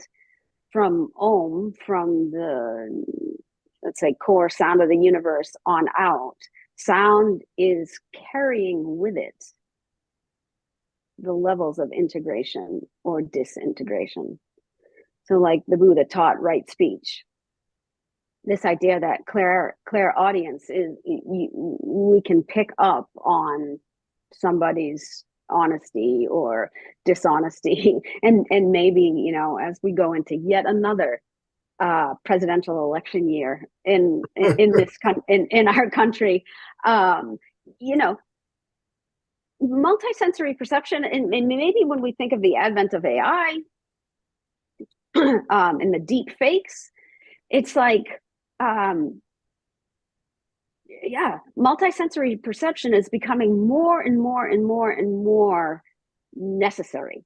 from Om, from the, let's say, core sound of the universe on out, sound is carrying with it the levels of integration or disintegration. So like the Buddha taught right speech. This idea that clairaudience is, we can pick up on somebody's honesty or dishonesty, and maybe, you know, as we go into yet another presidential election year in our country, you know, multisensory perception, and maybe when we think of the advent of AI and the deep fakes, it's like yeah, multisensory perception is becoming more and more and more and more necessary.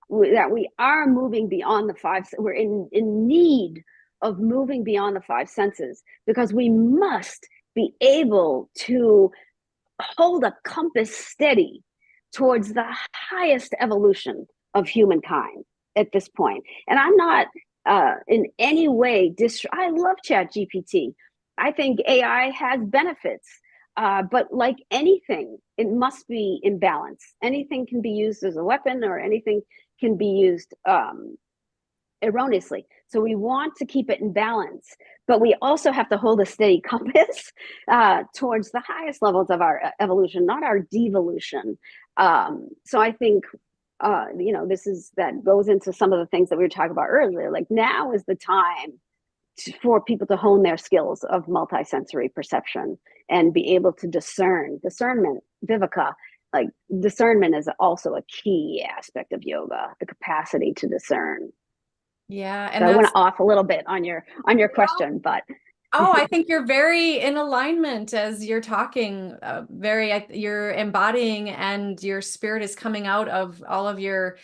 That we are moving beyond the five, we're in need of moving beyond the five senses, because we must be able to hold a compass steady towards the highest evolution of humankind at this point. And I'm not in any way I love ChatGPT. I think AI has benefits, but like anything, it must be in balance. Anything can be used as a weapon, or anything can be used erroneously. So we want to keep it in balance, but we also have to hold a steady compass towards the highest levels of our evolution, not our devolution. So I think, that goes into some of the things that we were talking about earlier. Like, now is the time for people to hone their skills of multisensory perception and be able to discernment, viveka. Like, discernment is also a key aspect of yoga, the capacity to discern. Yeah, So and I went that's off a little bit on your question, but oh, I think you're very in alignment as you're talking. You're embodying, and your spirit is coming out of all of your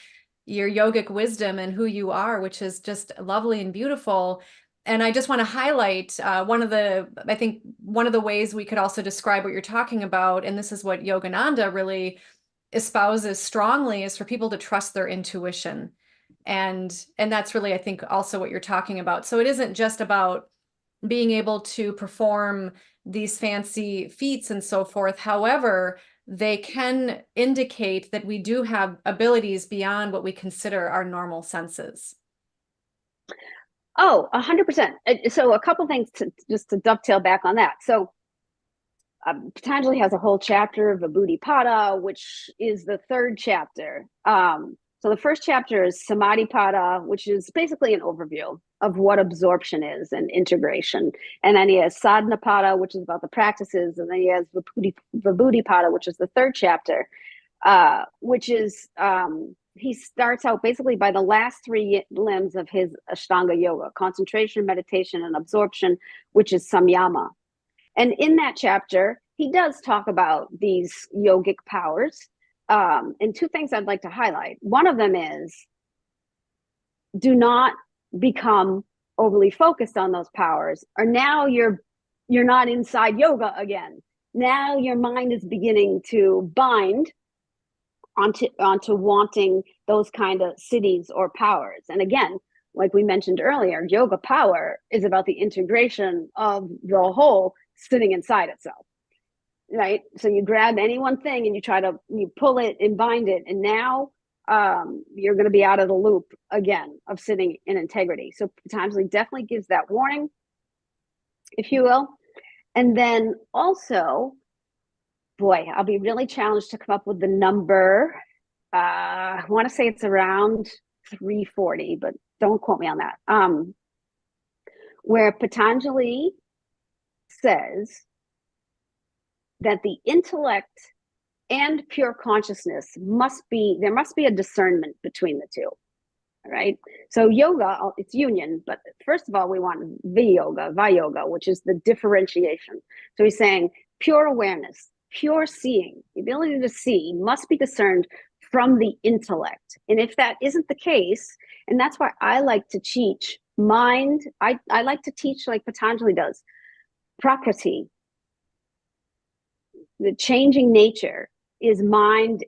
yogic wisdom and who you are, which is just lovely and beautiful. And I just want to highlight I think one of the ways we could also describe what you're talking about, and this is what Yogananda really espouses strongly, is for people to trust their intuition. And that's really, I think, also what you're talking about. So it isn't just about being able to perform these fancy feats and so forth. However, they can indicate that we do have abilities beyond what we consider our normal senses. oh, 100%. So a couple things just to dovetail back on that. So Patanjali has a whole chapter of Vibhuti-pada, which is the third chapter. So the first chapter is Samadhi-pada, which is basically an overview of what absorption is and integration. And then he has Sadhana-pada, which is about the practices. And then he has Vibhuti-pada, which is the third chapter, which is, he starts out basically by the last three limbs of his Ashtanga yoga: concentration, meditation, and absorption, which is samyama. And in that chapter, he does talk about these yogic powers. And two things I'd like to highlight. One of them is, do not become overly focused on those powers, or now you're not inside yoga again. Now your mind is beginning to bind onto wanting those kind of siddhis or powers. And again, like we mentioned earlier, yoga power is about the integration of the whole sitting inside itself, right? So you grab any one thing and you pull it and bind it, and now you're going to be out of the loop again of sitting in integrity. So Patanjali definitely gives that warning, if you will. And then also, boy, I'll be really challenged to come up with the number. I want to say it's around 340, but don't quote me on that. Where Patanjali says that the intellect and pure consciousness there must be a discernment between the two, right? So yoga, it's union, but first of all, we want Vayoga, which is the differentiation. So he's saying pure awareness, pure seeing, the ability to see must be discerned from the intellect. And if that isn't the case, and that's why I like to teach mind, I like to teach like Patanjali does, prakriti. The changing nature is mind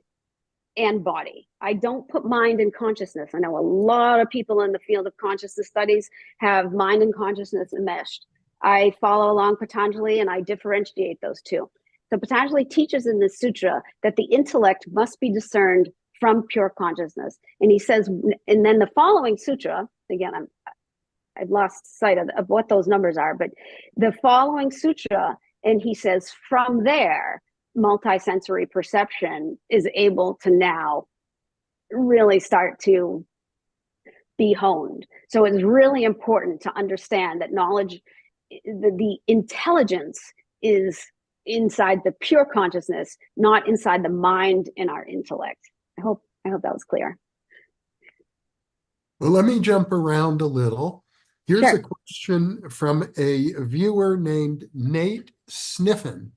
and body. I don't put mind and consciousness. I know a lot of people in the field of consciousness studies have mind and consciousness enmeshed. I follow along Patanjali and I differentiate those two. So Patanjali teaches in this sutra that the intellect must be discerned from pure consciousness. And he says, and then the following sutra, again, I've lost sight of what those numbers are, but the following sutra, and he says, from there, multisensory perception is able to now really start to be honed. So it's really important to understand that knowledge, the intelligence is inside the pure consciousness, not inside the mind and our intellect. I hope that was clear. Well, let me jump around a little. Here's a Sure. question from a viewer named Nate Sniffen,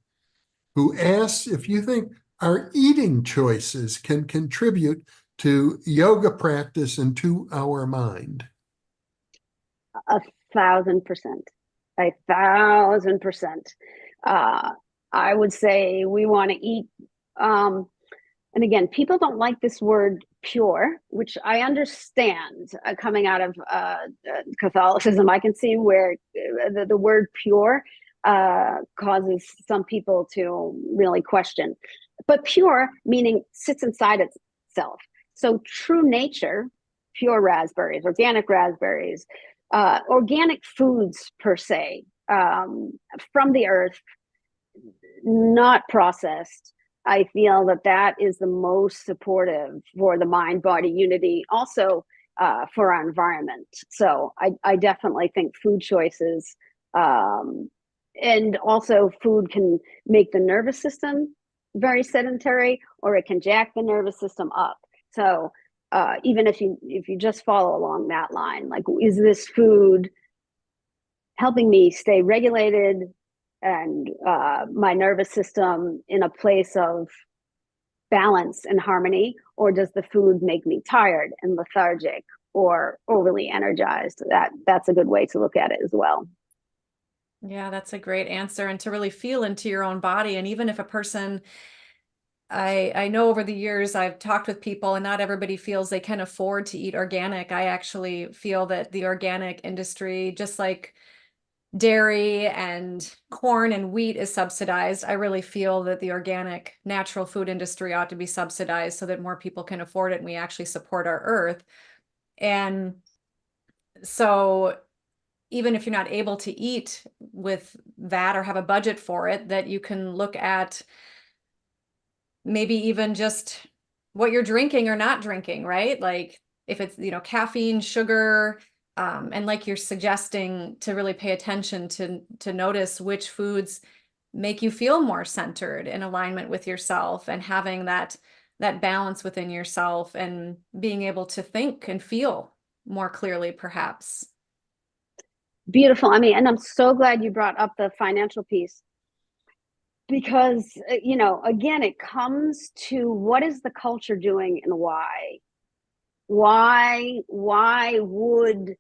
who asks if you think our eating choices can contribute to yoga practice and to our mind. 1,000%. 1,000%. I would say we want to eat. And again, people don't like this word pure, which I understand coming out of Catholicism. I can see where the word pure causes some people to really question. But pure meaning sits inside itself. So true nature, pure raspberries, organic foods per se, from the earth, not processed. I feel that that is the most supportive for the mind-body unity, also for our environment. So I definitely think food choices, and also food can make the nervous system very sedentary, or it can jack the nervous system up. So even if you just follow along that line, like, is this food helping me stay regulated and my nervous system in a place of balance and harmony, or does the food make me tired and lethargic or overly energized? That's a good way to look at it as well. Yeah, that's a great answer. And to really feel into your own body. And even if a person, I know over the years I've talked with people and not everybody feels they can afford to eat organic. I actually feel that the organic industry, just like dairy and corn and wheat is subsidized, I really feel that the organic natural food industry ought to be subsidized so that more people can afford it and we actually support our earth. And so even if you're not able to eat with that or have a budget for it, that you can look at maybe even just what you're drinking or not drinking, right? Like if it's, caffeine, sugar, and like you're suggesting, to really pay attention to notice which foods make you feel more centered in alignment with yourself, and having that balance within yourself and being able to think and feel more clearly, perhaps. Beautiful. I mean, and I'm so glad you brought up the financial piece, because again, it comes to what is the culture doing and why would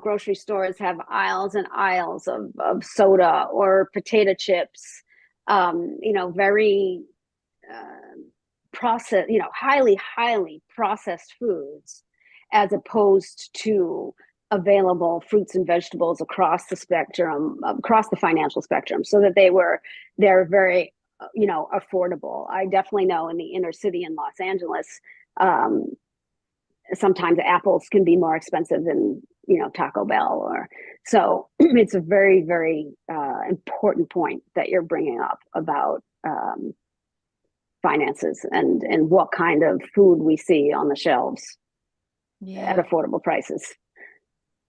grocery stores have aisles and aisles of soda or potato chips, very processed, highly processed foods, as opposed to available fruits and vegetables across the spectrum, across the financial spectrum, so that they're very affordable. I definitely know in the inner city in Los Angeles, sometimes apples can be more expensive than Taco Bell, or so. It's a very, very important point that you're bringing up about finances and what kind of food we see on the shelves at affordable prices.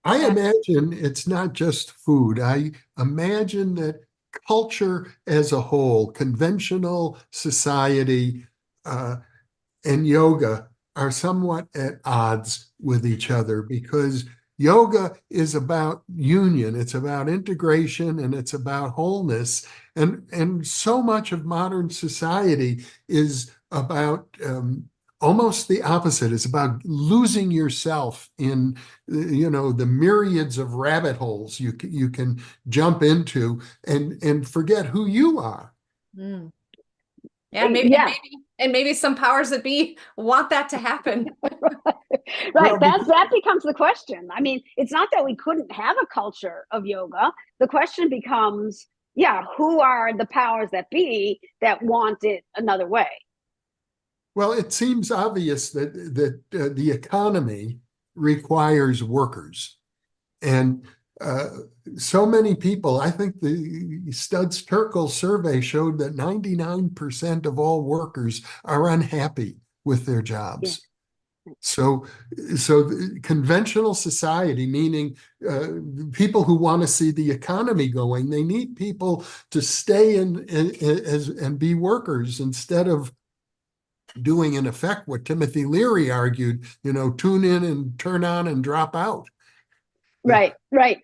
I imagine it's not just food. I imagine that culture as a whole, conventional society, and yoga are somewhat at odds with each other, because yoga is about union, it's about integration, and it's about wholeness. And so much of modern society is about almost the opposite. It's about losing yourself in the myriads of rabbit holes you can jump into and forget who you are. Mm. Yeah, maybe, Yeah. and maybe some powers that be want that to happen. Right. Well, That becomes the question. I mean, it's not that we couldn't have a culture of yoga. The question becomes, who are the powers that be that want it another way? Well, it seems obvious that the economy requires workers, and so many people. I think the Studs Terkel survey showed that 99% of all workers are unhappy with their jobs. Yeah. So conventional society, meaning people who want to see the economy going, they need people to stay and be workers, instead of doing in effect what Timothy Leary argued, tune in and turn on and drop out. Right, right,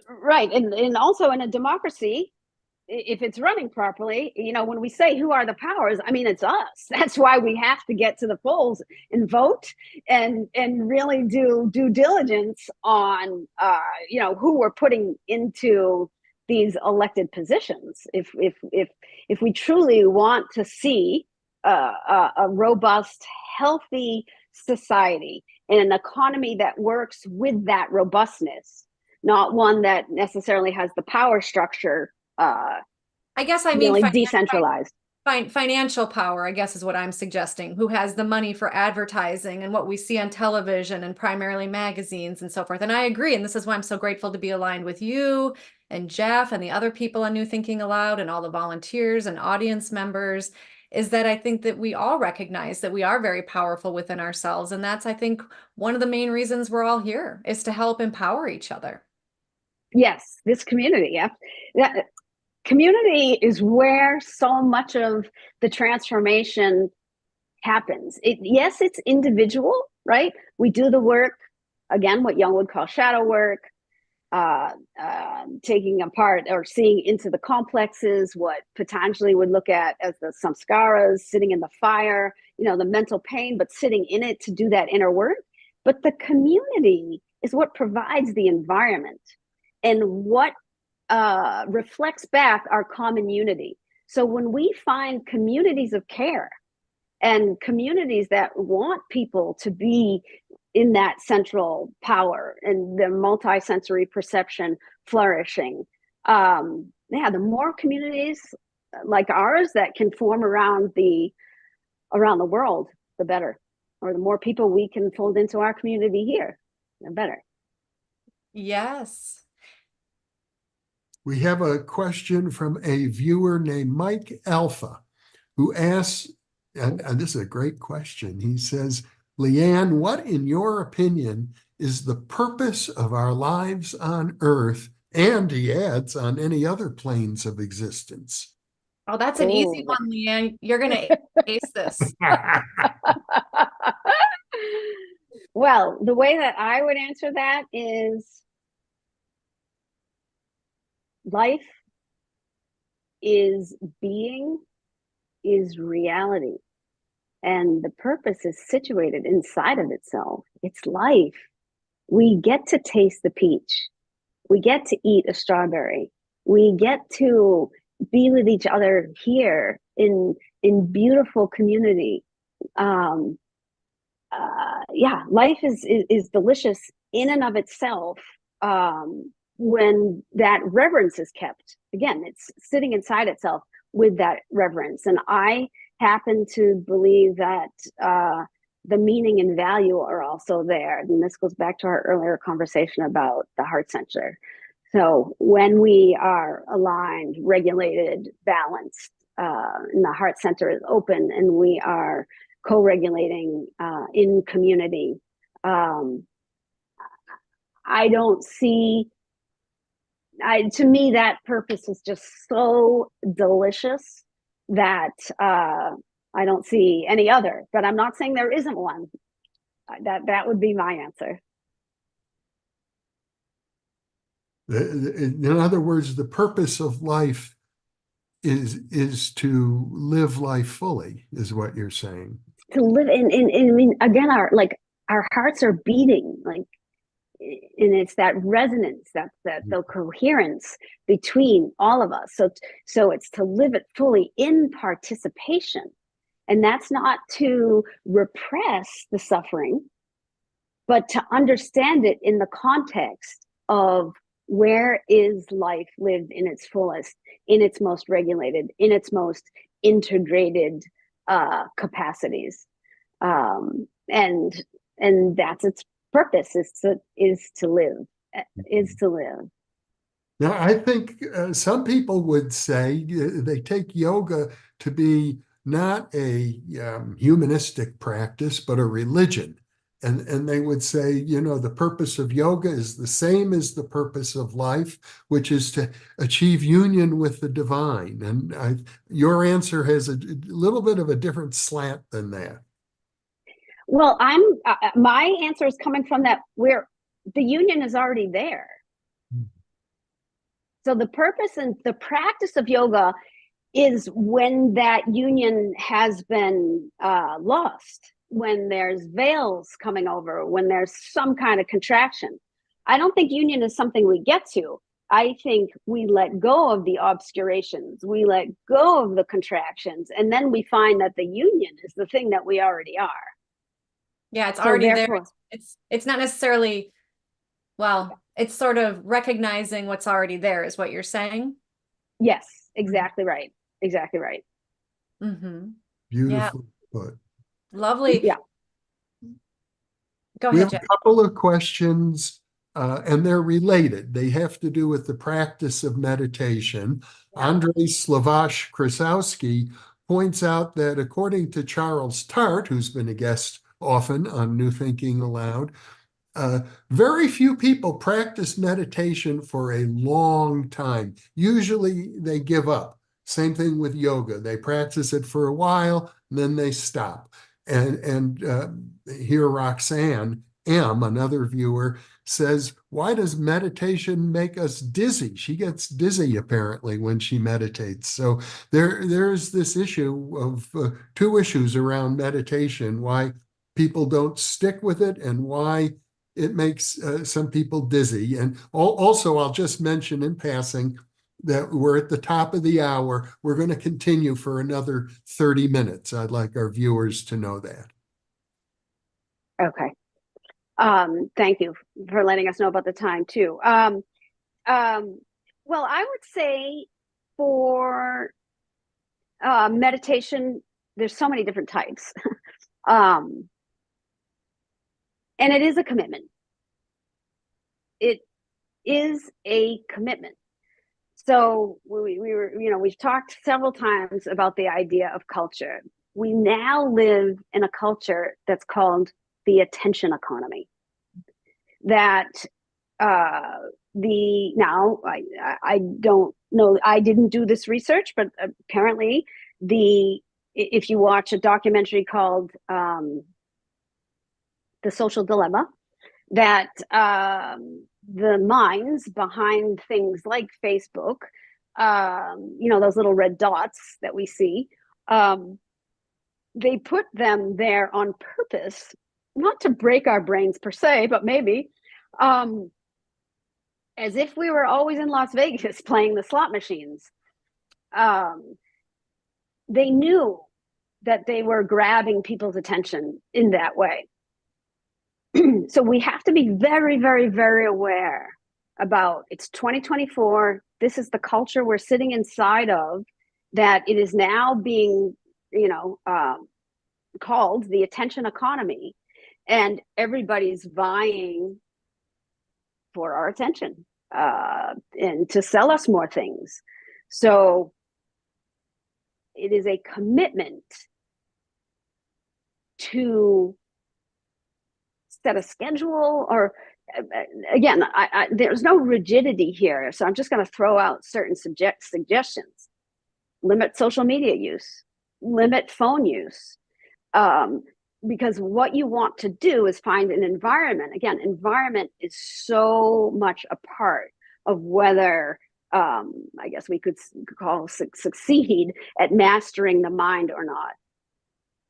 right. And also in a democracy, if it's running properly, when we say who are the powers, I mean, it's us. That's why we have to get to the polls and vote and really do due diligence on, who we're putting into these elected positions. If we truly want to see a robust, healthy society and an economy that works with that robustness, not one that necessarily has the power structure I guess I mean really decentralized. financial power, I guess is what I'm suggesting, who has the money for advertising and what we see on television and primarily magazines and so forth. And I agree. And this is why I'm so grateful to be aligned with you and Jeff and the other people on New Thinking Aloud and all the volunteers and audience members, is that I think that we all recognize that we are very powerful within ourselves. And that's, I think, one of the main reasons we're all here, is to help empower each other. Yes, this community. Yeah. That community is where so much of the transformation happens. Yes, it's individual, right? We do the work, again, what Jung would call shadow work, taking apart or seeing into the complexes, what Patanjali would look at as the samskaras, sitting in the fire, the mental pain, but sitting in it to do that inner work. But the community is what provides the environment and what reflects back our common unity. So when we find communities of care and communities that want people to be in that central power and the multi-sensory perception flourishing, the more communities like ours that can form around the world, the better. Or the more people we can fold into our community here, the better. Yes. We have a question from a viewer named Mike Alpha, who asks, and this is a great question. He says, Leanne, what, in your opinion, is the purpose of our lives on Earth, and he adds, on any other planes of existence? Oh, that's an easy one, Leanne. You're going to ace this. Well, the way that I would answer that is life is being, is reality. And the purpose is situated inside of itself. It's life. We get to taste the peach. We get to eat a strawberry. We get to be with each other here in beautiful community. Life is delicious in and of itself when that reverence is kept. Again, it's sitting inside itself with that reverence. And I happen to believe that the meaning and value are also there. And this goes back to our earlier conversation about the heart center. So when we are aligned, regulated, balanced, and the heart center is open and we are co-regulating in community, I don't see, to me, that purpose is just so delicious that I don't see any other. But I'm not saying there isn't one. That would be my answer. In other words, the purpose of life is to live life fully, is what you're saying. To live in I mean, again, our hearts are beating, and it's that resonance, that the coherence between all of us. So it's to live it fully in participation. And that's not to repress the suffering, but to understand it in the context of where is life lived in its fullest, in its most regulated, in its most integrated capacities. And that's its purpose, is to live. Now, I think some people would say they take yoga to be not a humanistic practice, but a religion. And they would say, the purpose of yoga is the same as the purpose of life, which is to achieve union with the divine. And your answer has a little bit of a different slant than that. Well, my answer is coming from that we're the union is already there. So the purpose and the practice of yoga is when that union has been lost, when there's veils coming over, when there's some kind of contraction. I don't think union is something we get to. I think we let go of the obscurations, we let go of the contractions, and then we find that the union is the thing that we already are. Yeah, it's So already there. therefore, It's not necessarily, well, it's sort of recognizing what's already there is what you're saying. yes, exactly right. Exactly right. Mm-hmm. Yeah, Beautifully put. lovely. Yeah. Go We ahead, have a Jeff. couple of questions, and they're related. They have to do with the practice of meditation. Yeah. Andrei Slavash Krasowski points out that according to Charles Tart, who's been a guest often on New Thinking Aloud, very few people practice meditation for a long time. Usually they give up. Same thing with yoga. They practice it for a while, and then they stop. And here Roxanne M., another viewer, says, why does meditation make us dizzy? She gets dizzy apparently when she meditates. So there's this issue of two issues around meditation, why people don't stick with it and why it makes some people dizzy. And also, I'll just mention in passing that we're at the top of the hour. We're going to continue for another 30 minutes. I'd like our viewers to know that. Okay. Thank you for letting us know about the time too. Well, I would say for meditation, there's so many different types. And it is a commitment. It is a commitment. So we've talked several times about the idea of culture. We now live in a culture that's called the attention economy. That I don't know, I didn't do this research, but apparently if you watch a documentary called The Social Dilemma, that the minds behind things like Facebook, those little red dots that we see, they put them there on purpose, not to break our brains per se, but maybe as if we were always in Las Vegas playing the slot machines. They knew that they were grabbing people's attention in that way. So we have to be very, very, very aware about, it's 2024. This is the culture we're sitting inside of, that it is now being, called the attention economy, and everybody's vying for our attention and to sell us more things. So it is a commitment to set a schedule, or again, there's no rigidity here. So I'm just going to throw out certain suggestions. Limit social media use, limit phone use. Because what you want to do is find an environment. Again, environment is so much a part of whether, I guess we could call succeed at mastering the mind or not.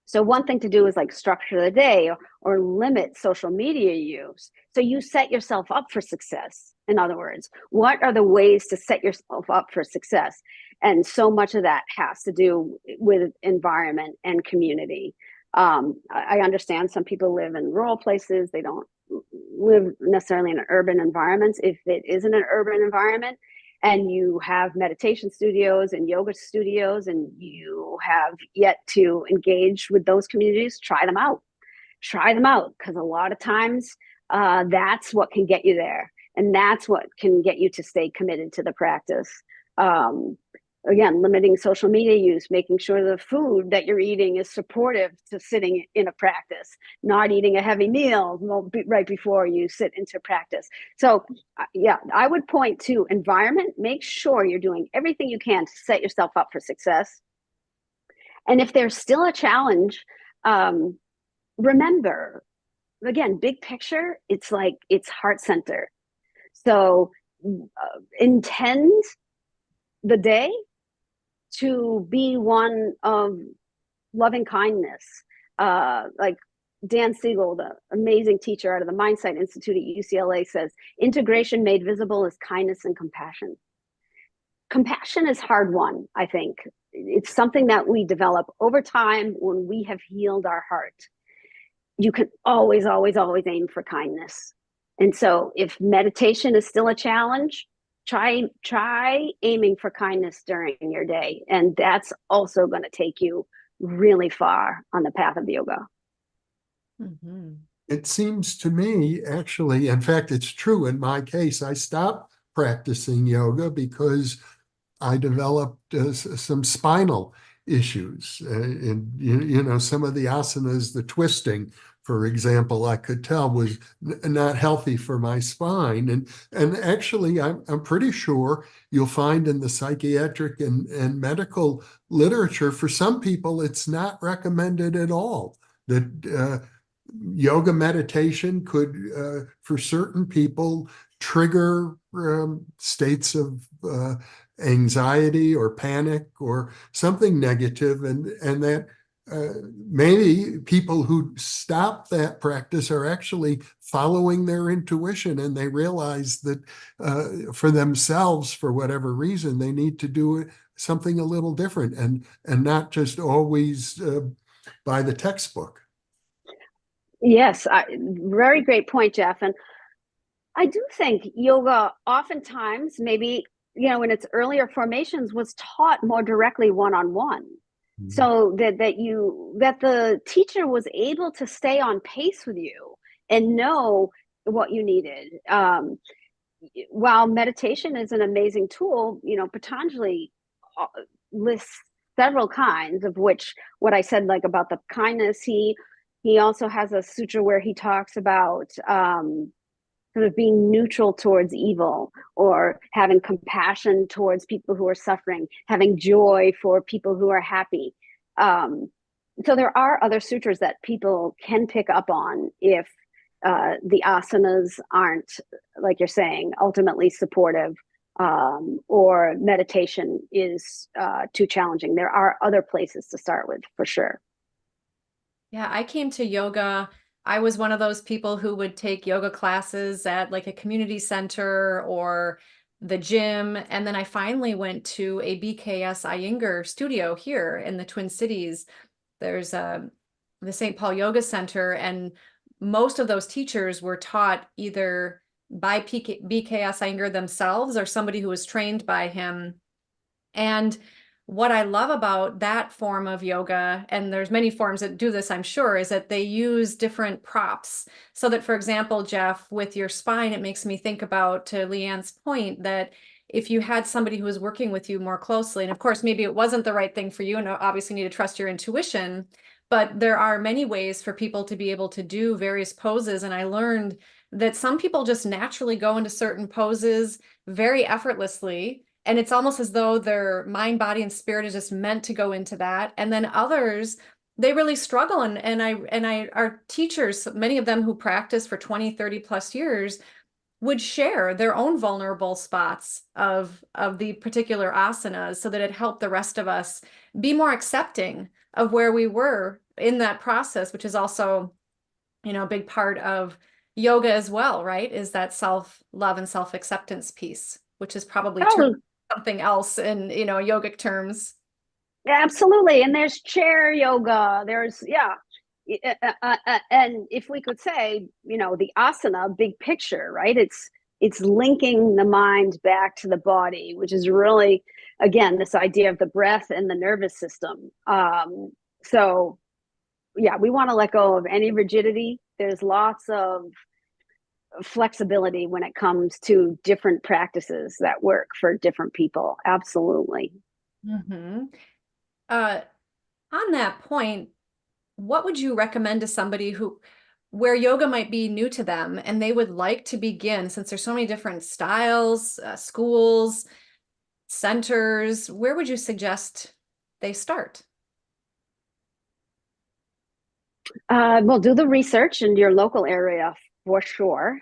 So one thing to do is like structure the day, or limit social media use. So you set yourself up for success. In other words, what are the ways to set yourself up for success? And so much of that has to do with environment and community. I understand some people live in rural places. They don't live necessarily in urban environments. If it isn't an urban environment, and you have meditation studios and yoga studios, and you have yet to engage with those communities, try them out. Try them out, because a lot of times that's what can get you there. And that's what can get you to stay committed to the practice. Again, limiting social media use, making sure the food that you're eating is supportive to sitting in a practice, not eating a heavy meal right before you sit into practice. So yeah, I would point to environment. Make sure you're doing everything you can to set yourself up for success. And if there's still a challenge, remember again, big picture, it's like it's heart center. So intend the day to be one of loving kindness. Like Dan Siegel, the amazing teacher out of the Mindset Institute at UCLA, says integration made visible is kindness and compassion. Compassion is hard won, I think. It's something that we develop over time when we have healed our heart. You can always, always, always aim for kindness. And so if meditation is still a challenge, try aiming for kindness during your day. And that's also going to take you really far on the path of yoga. Mm-hmm. It seems to me, actually, in fact, it's true in my case, I stopped practicing yoga because I developed some spinal issues. And, you know, some of the asanas, the twisting, for example, I could tell was not healthy for my spine. And actually, I'm pretty sure you'll find in the psychiatric and medical literature, for some people, it's not recommended at all. That yoga meditation could, for certain people, trigger states of anxiety or panic or something negative, and that maybe people who stop that practice are actually following their intuition, and they realize that for themselves, for whatever reason, they need to do it, something a little different, and not just always by the textbook. Yes, very great point, Jeff. And I do think yoga oftentimes, maybe, you know, in its earlier formations, was taught more directly one-on-one. So that the teacher was able to stay on pace with you and know what you needed. While meditation is an amazing tool, you know, Patanjali lists several kinds, of which what I said, like about the kindness, he also has a sutra where he talks about sort of being neutral towards evil, or having compassion towards people who are suffering, having joy for people who are happy. So there are other sutras that people can pick up on if the asanas aren't, like you're saying, ultimately supportive, or meditation is too challenging. There are other places to start with, for sure. Yeah, I came to yoga. I was one of those people who would take yoga classes at like a community center or the gym. And then I finally went to a BKS Iyengar studio here in the Twin Cities. There's the St. Paul Yoga Center, and most of those teachers were taught either by BKS Iyengar themselves or somebody who was trained by him. And what I love about that form of yoga, and there's many forms that do this, I'm sure, is that they use different props. So that, for example, Jeff, with your spine, it makes me think about, to Leanne's point, that if you had somebody who was working with you more closely, and of course, maybe it wasn't the right thing for you, and obviously need to trust your intuition, but there are many ways for people to be able to do various poses. And I learned that some people just naturally go into certain poses very effortlessly. And it's almost as though their mind, body, and spirit is just meant to go into that. And then others, they really struggle. And our teachers, many of them who practice for 20, 30 plus years, would share their own vulnerable spots of the particular asanas, so that it helped the rest of us be more accepting of where we were in that process, which is also, you know, a big part of yoga as well, right? Is that self-love and self-acceptance piece, which is probably Oh, something else in, you know, yogic terms. absolutely. And there's chair yoga. There's, yeah. And if we could say, you know, the asana, big picture, right? It's linking the mind back to the body, which is really, again, this idea of the breath and the nervous system. So yeah, we want to let go of any rigidity. There's lots of flexibility when it comes to different practices that work for different people. Absolutely. Mm-hmm. On that point, what would you recommend to somebody where yoga might be new to them and they would like to begin, since there's so many different styles, schools, centers, where would you suggest they start? Well, do the research in your local area for sure.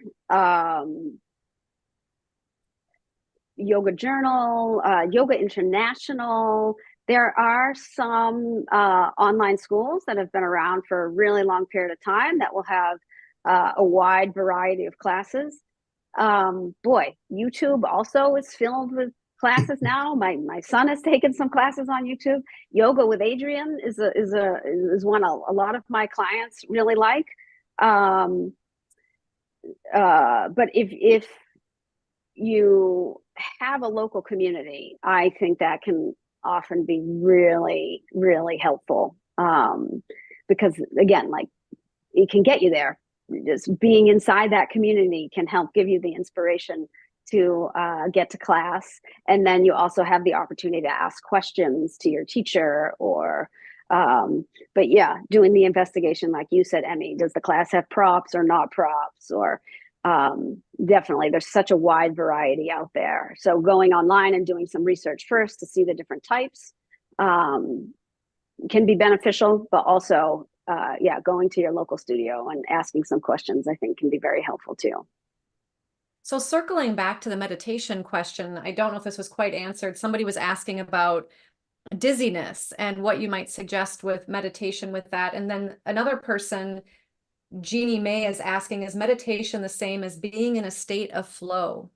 Yoga Journal, Yoga International. There are some online schools that have been around for a really long period of time that will have a wide variety of classes. Boy, YouTube also is filled with classes now. My son has taken some classes on YouTube. Yoga with Adriene is one a lot of my clients really like. Um, but if you have a local community, I think that can often be really, really helpful. Because again, like it can get you there. Just being inside that community can help give you the inspiration to get to class. And then you also have the opportunity to ask questions to your teacher or but yeah, doing the investigation, like you said, Emmy, does the class have props or not props? Or definitely there's such a wide variety out there. So going online and doing some research first to see the different types can be beneficial, but also yeah, going to your local studio and asking some questions, I think can be very helpful too. So circling back to the meditation question, I don't know if this was quite answered. Somebody was asking about dizziness and what you might suggest with meditation with that. And then another person, Jeannie May, is asking, is meditation the same as being in a state of flow?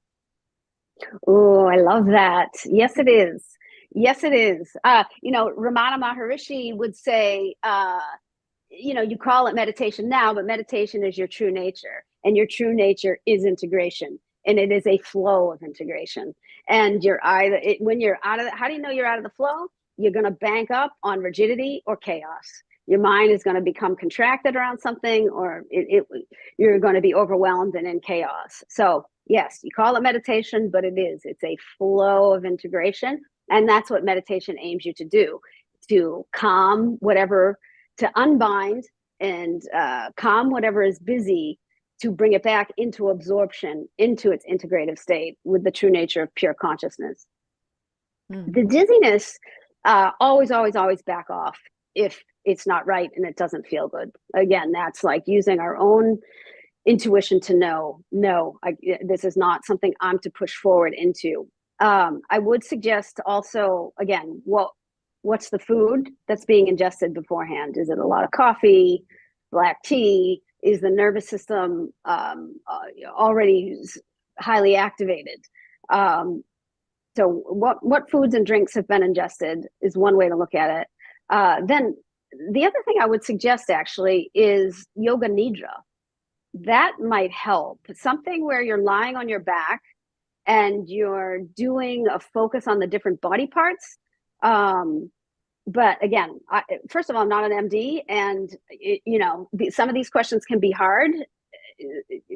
Oh, I love that. Yes, it is. Yes, it is. Ramana Maharishi would say, you call it meditation now, but meditation is your true nature, and your true nature is integration, and it is a flow of integration. And when you're out of how do you know you're out of the flow? You're going to bank up on rigidity or chaos. Your mind is going to become contracted around something, or you're going to be overwhelmed and in chaos. So yes, you call it meditation, but it's a flow of integration. And that's what meditation aims you to do, to calm whatever, to unbind and calm whatever is busy, to bring it back into absorption, into its integrative state with the true nature of pure consciousness. The dizziness, always back off if it's not right and it doesn't feel good. Again, that's like using our own intuition to know, no, this is not something I'm to push forward into. I would suggest also, again, what's the food that's being ingested beforehand? Is it a lot of coffee, black tea? Is the nervous system already highly activated? So what foods and drinks have been ingested is one way to look at it. Then the other thing I would suggest actually is yoga nidra. That might help. Something where you're lying on your back and you're doing a focus on the different body parts. But again, first of all, I'm not an MD, and some of these questions can be hard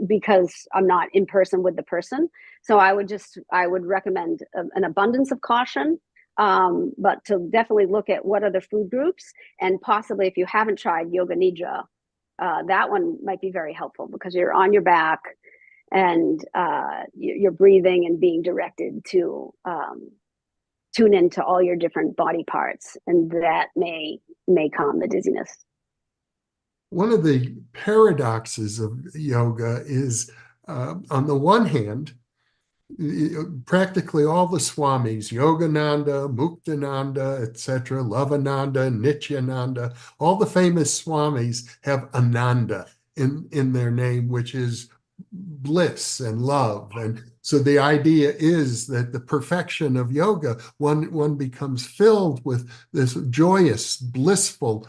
because I'm not in person with the person. So I would recommend an abundance of caution, but to definitely look at what other food groups, and possibly if you haven't tried yoga nidra, that one might be very helpful because you're on your back and you're breathing and being directed to tune into all your different body parts, and that may calm the dizziness. One of the paradoxes of yoga is, on the one hand, practically all the swamis, Yogananda, Muktananda, etc., Lovananda, Nityananda, all the famous swamis have Ananda in their name, which is bliss and love. And so the idea is that the perfection of yoga, one becomes filled with this joyous, blissful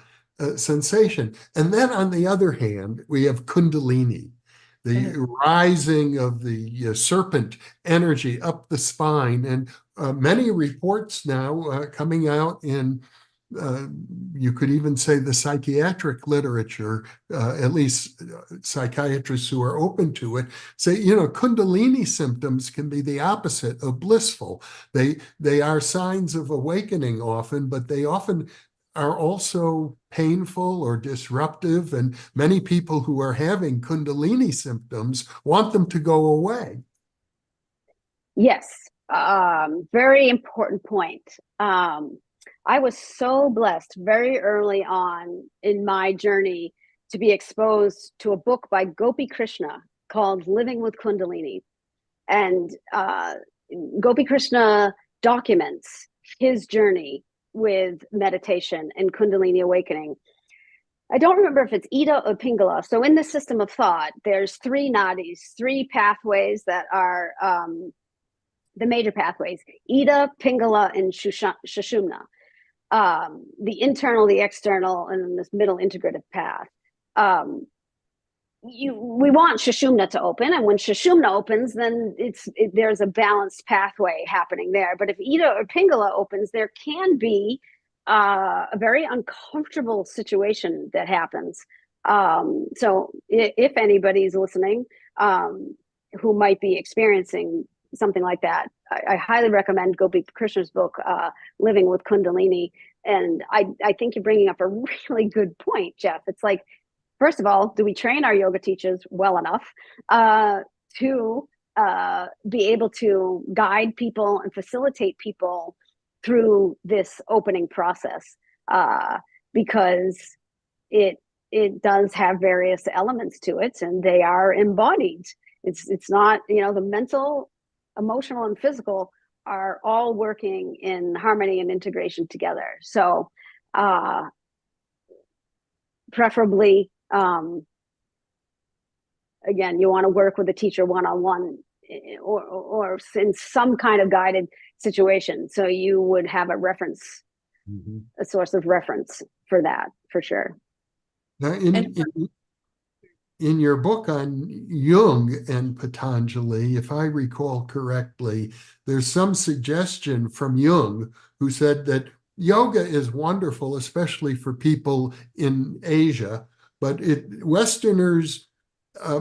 sensation. And then on the other hand, we have Kundalini, the rising of the serpent energy up the spine. And many reports now coming out in, you could even say, the psychiatric literature, at least psychiatrists who are open to it, say, Kundalini symptoms can be the opposite of blissful. They are signs of awakening often, but they often are also painful or disruptive. And many people who are having Kundalini symptoms want them to go away. Yes, very important point. I was so blessed very early on in my journey to be exposed to a book by Gopi Krishna called Living with Kundalini. And Gopi Krishna documents his journey with meditation and Kundalini awakening. I don't remember if it's Ida or Pingala. So in the system of thought, there's three nadis, three pathways that are the major pathways: Ida, Pingala, and Sushumna. The internal, the external, and then this middle integrative path. We want Sushumna to open, and when Sushumna opens, then there's a balanced pathway happening there. But if Ida or Pingala opens, there can be a very uncomfortable situation that happens. So if anybody's listening who might be experiencing something like that, I highly recommend Gopi Krishna's book, Living with Kundalini. And I think you're bringing up a really good point, Jeff. It's like, first of all, do we train our yoga teachers well enough to be able to guide people and facilitate people through this opening process? Because it does have various elements to it, and they are embodied. It's not, the mental, emotional, and physical are all working in harmony and integration together. So preferably, again, you want to work with a teacher one-on-one or in some kind of guided situation. So you would have a reference, a source of reference for that, for sure. Now, in your book on Jung and Patanjali, if I recall correctly, there's some suggestion from Jung, who said that yoga is wonderful, especially for people in Asia, but Westerners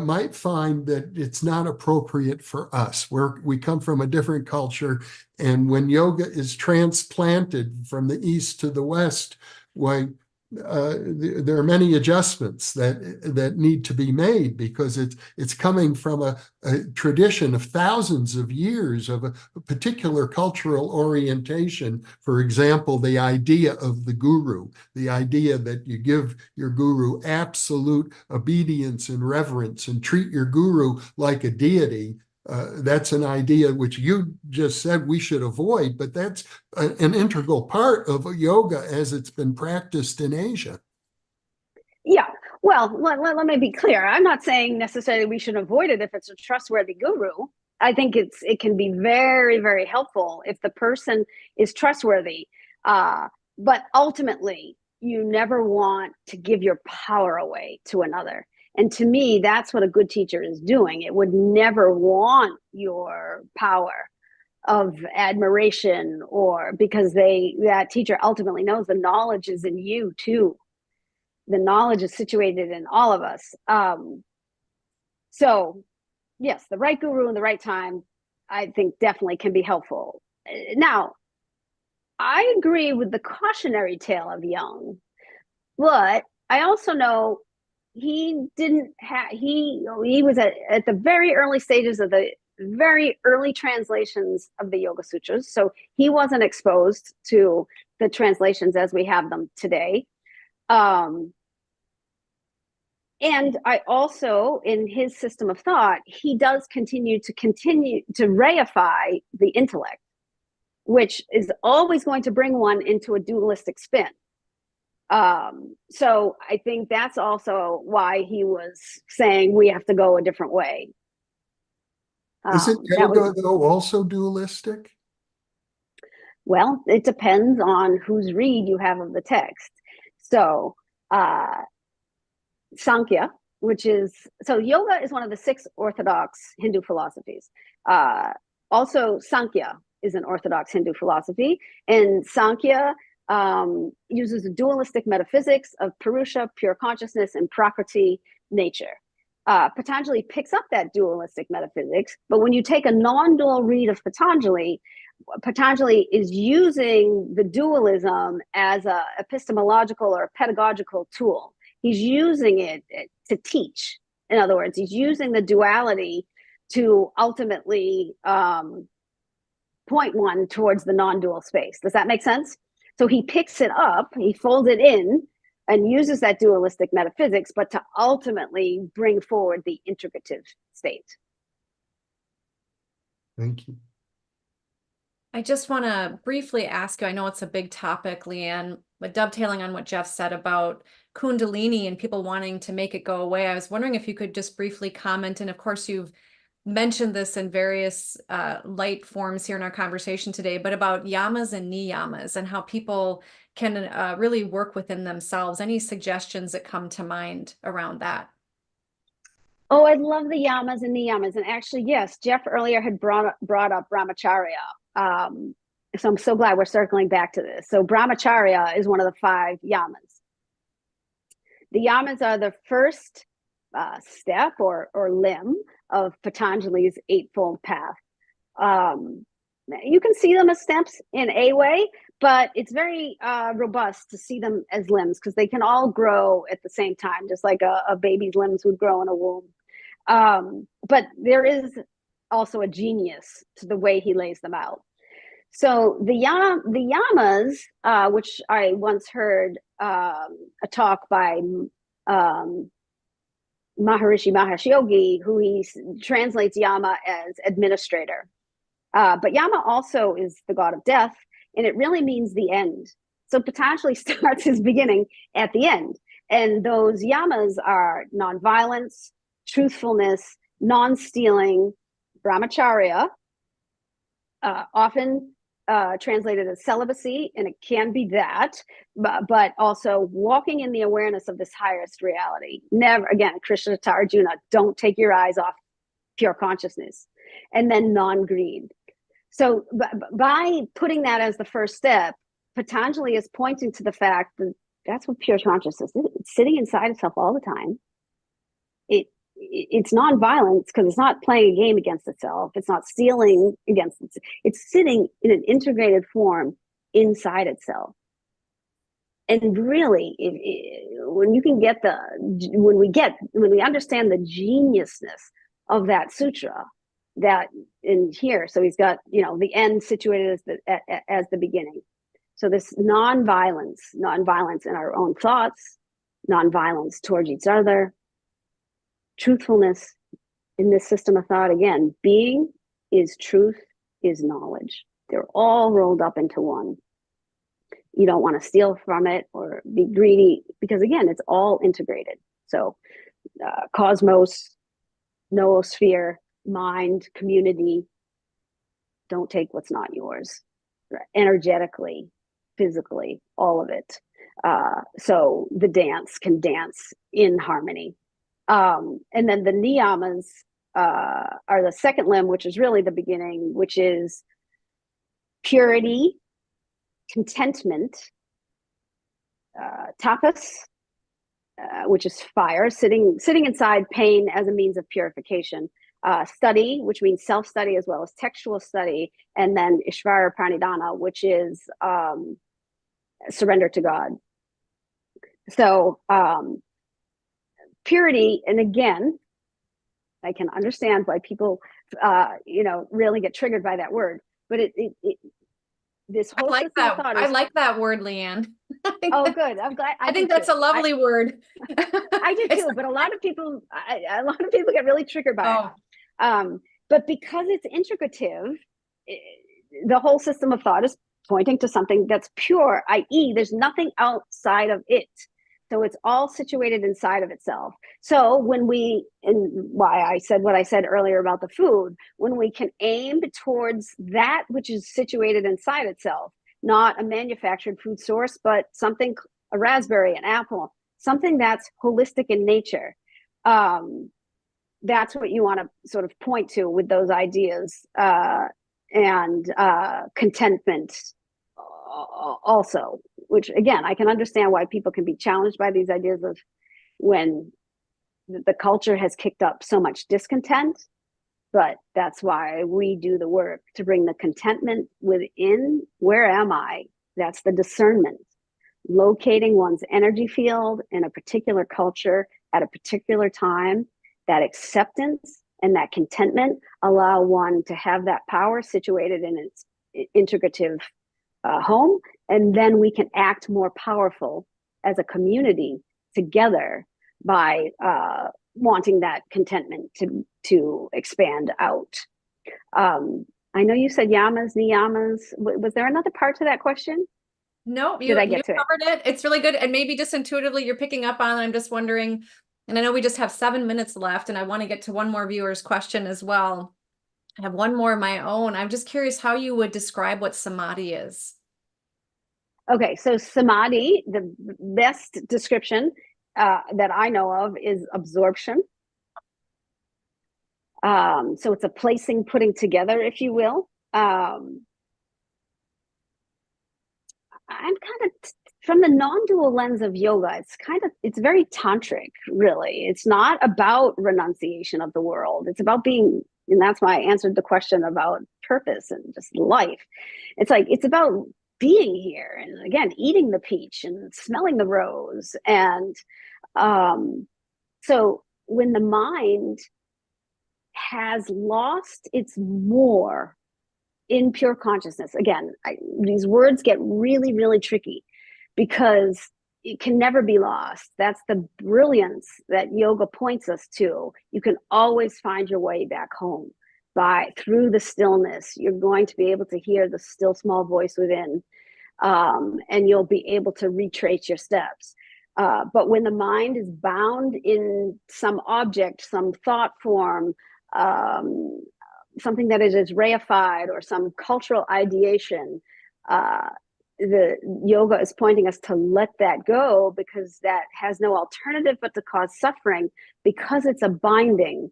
might find that it's not appropriate for us. We come from a different culture, and when yoga is transplanted from the East to the West, why, there are many adjustments that need to be made, because it's coming from a tradition of thousands of years of a particular cultural orientation. For example, the idea of the guru, the idea that you give your guru absolute obedience and reverence and treat your guru like a deity. That's an idea which you just said we should avoid, but that's an integral part of yoga as it's been practiced in Asia. Yeah, well, let me be clear. I'm not saying necessarily we should avoid it if it's a trustworthy guru. I think it can be very, very helpful if the person is trustworthy. But ultimately, you never want to give your power away to another. And to me, that's what a good teacher is doing. It would never want your power of admiration, or because that teacher ultimately knows the knowledge is in you too. The knowledge is situated in all of us. So yes, the right guru in the right time, I think definitely can be helpful. Now, I agree with the cautionary tale of Jung, but I also know he was at the very early stages of the very early translations of the Yoga Sutras. So he wasn't exposed to the translations as we have them today. And I also, in his system of thought, he does continue to reify the intellect, which is always going to bring one into a dualistic spin. So I think that's also why he was saying we have to go a different way. Isn't yoga, though, also dualistic? Well, it depends on whose read you have of the text. So Sankhya, yoga is one of the 6 orthodox Hindu philosophies. Also, Sankhya is an orthodox Hindu philosophy, and Sankhya uses a dualistic metaphysics of Purusha, pure consciousness, and Prakriti, nature. Patanjali picks up that dualistic metaphysics, but when you take a non-dual read of Patanjali is using the dualism as a epistemological or pedagogical tool. He's using it to teach. In other words, he's using the duality to ultimately point one towards the non-dual space. Does that make sense? So he picks it up, he folds it in and uses that dualistic metaphysics, but to ultimately bring forward the integrative state. Thank you. I just want to briefly ask you, I know it's a big topic, Leanne, but dovetailing on what Jeff said about Kundalini and people wanting to make it go away, I was wondering if you could just briefly comment, and of course you've mentioned this in various light forms here in our conversation today, but about yamas and niyamas and how people can really work within themselves. Any suggestions that come to mind around that? Oh, I love the yamas and niyamas. And actually, yes, Jeff earlier had brought up brahmacharya. So I'm so glad we're circling back to this. So brahmacharya is one of the 5 yamas. The yamas are the first step or limb of Patanjali's Eightfold Path. You can see them as steps in a way, but it's very robust to see them as limbs because they can all grow at the same time, just like a baby's limbs would grow in a womb. But there is also a genius to the way he lays them out. So the yamas, which I once heard a talk by Maharishi Mahesh Yogi, who he translates yama as administrator. But yama also is the god of death, and it really means the end. So Patanjali starts his beginning at the end. And those yamas are nonviolence, truthfulness, non-stealing, brahmacharya, often translated as celibacy, and it can be that, but also walking in the awareness of this highest reality. Never, again, Krishna to Arjuna, don't take your eyes off pure consciousness. And then non-greed. So by putting that as the first step, Patanjali is pointing to the fact that that's what pure consciousness is. It's sitting inside itself all the time. It's non-violence because it's not playing a game against itself. It's not stealing against itself. It's sitting in an integrated form inside itself. And really, when we understand the geniusness of that sutra, that in here, so he's got, the end situated as the beginning. So this non-violence in our own thoughts, non-violence towards each other, truthfulness in this system of thought. Again, being is truth, is knowledge. They're all rolled up into one. You don't want to steal from it or be greedy because, again, it's all integrated. So cosmos, noosphere, mind, community, don't take what's not yours. Energetically, physically, all of it. So the dance can dance in harmony. And then the niyamas are the second limb, which is really the beginning, which is purity, contentment, tapas, which is fire, sitting inside pain as a means of purification, study, which means self-study as well as textual study, and then Ishvara Pranidhana, which is surrender to God. So purity, and again, I can understand why people, really get triggered by that word. But this whole I like system of that. thought I is, like that word, Leanne. oh, good. I'm glad. I think that's a lovely word. I do too, but a lot of people get really triggered by it. But because it's integrative, the whole system of thought is pointing to something that's pure, i.e., there's nothing outside of it. So it's all situated inside of itself. So and why I said what I said earlier about the food, when we can aim towards that which is situated inside itself, not a manufactured food source, but something, a raspberry, an apple, something that's holistic in nature. That's what you want to sort of point to with those ideas, and contentment also, which again, I can understand why people can be challenged by these ideas of when the culture has kicked up so much discontent, but that's why we do the work to bring the contentment within. Where am I? That's the discernment, locating one's energy field in a particular culture at a particular time. That acceptance and that contentment allow one to have that power situated in its integrative home, and then we can act more powerful as a community together by wanting that contentment to expand out. I know you said yamas, niyamas. Was there another part to that question? No, Did I you get to it? covered it. It's really good. And maybe just intuitively you're picking up on it. I'm just wondering, and I know we just have 7 minutes left, and I want to get to one more viewer's question as well. I have one more of my own. I'm just curious how you would describe what samadhi is. Okay, so samadhi, the best description that I know of is absorption. So it's a placing, putting together, if you will. I'm kind of from the non-dual lens of yoga, it's very tantric, really. It's not about renunciation of the world. It's about being, and that's why I answered the question about purpose and just life. It's about being here, and again, eating the peach and smelling the rose. And so when the mind has lost its more in pure consciousness, again, these words get really, really tricky because it can never be lost. That's the brilliance that yoga points us to. You can always find your way back home through the stillness. You're going to be able to hear the still small voice within, and you'll be able to retrace your steps. But when the mind is bound in some object, some thought form, something that is reified, or some cultural ideation, the yoga is pointing us to let that go, because that has no alternative but to cause suffering, because it's a binding.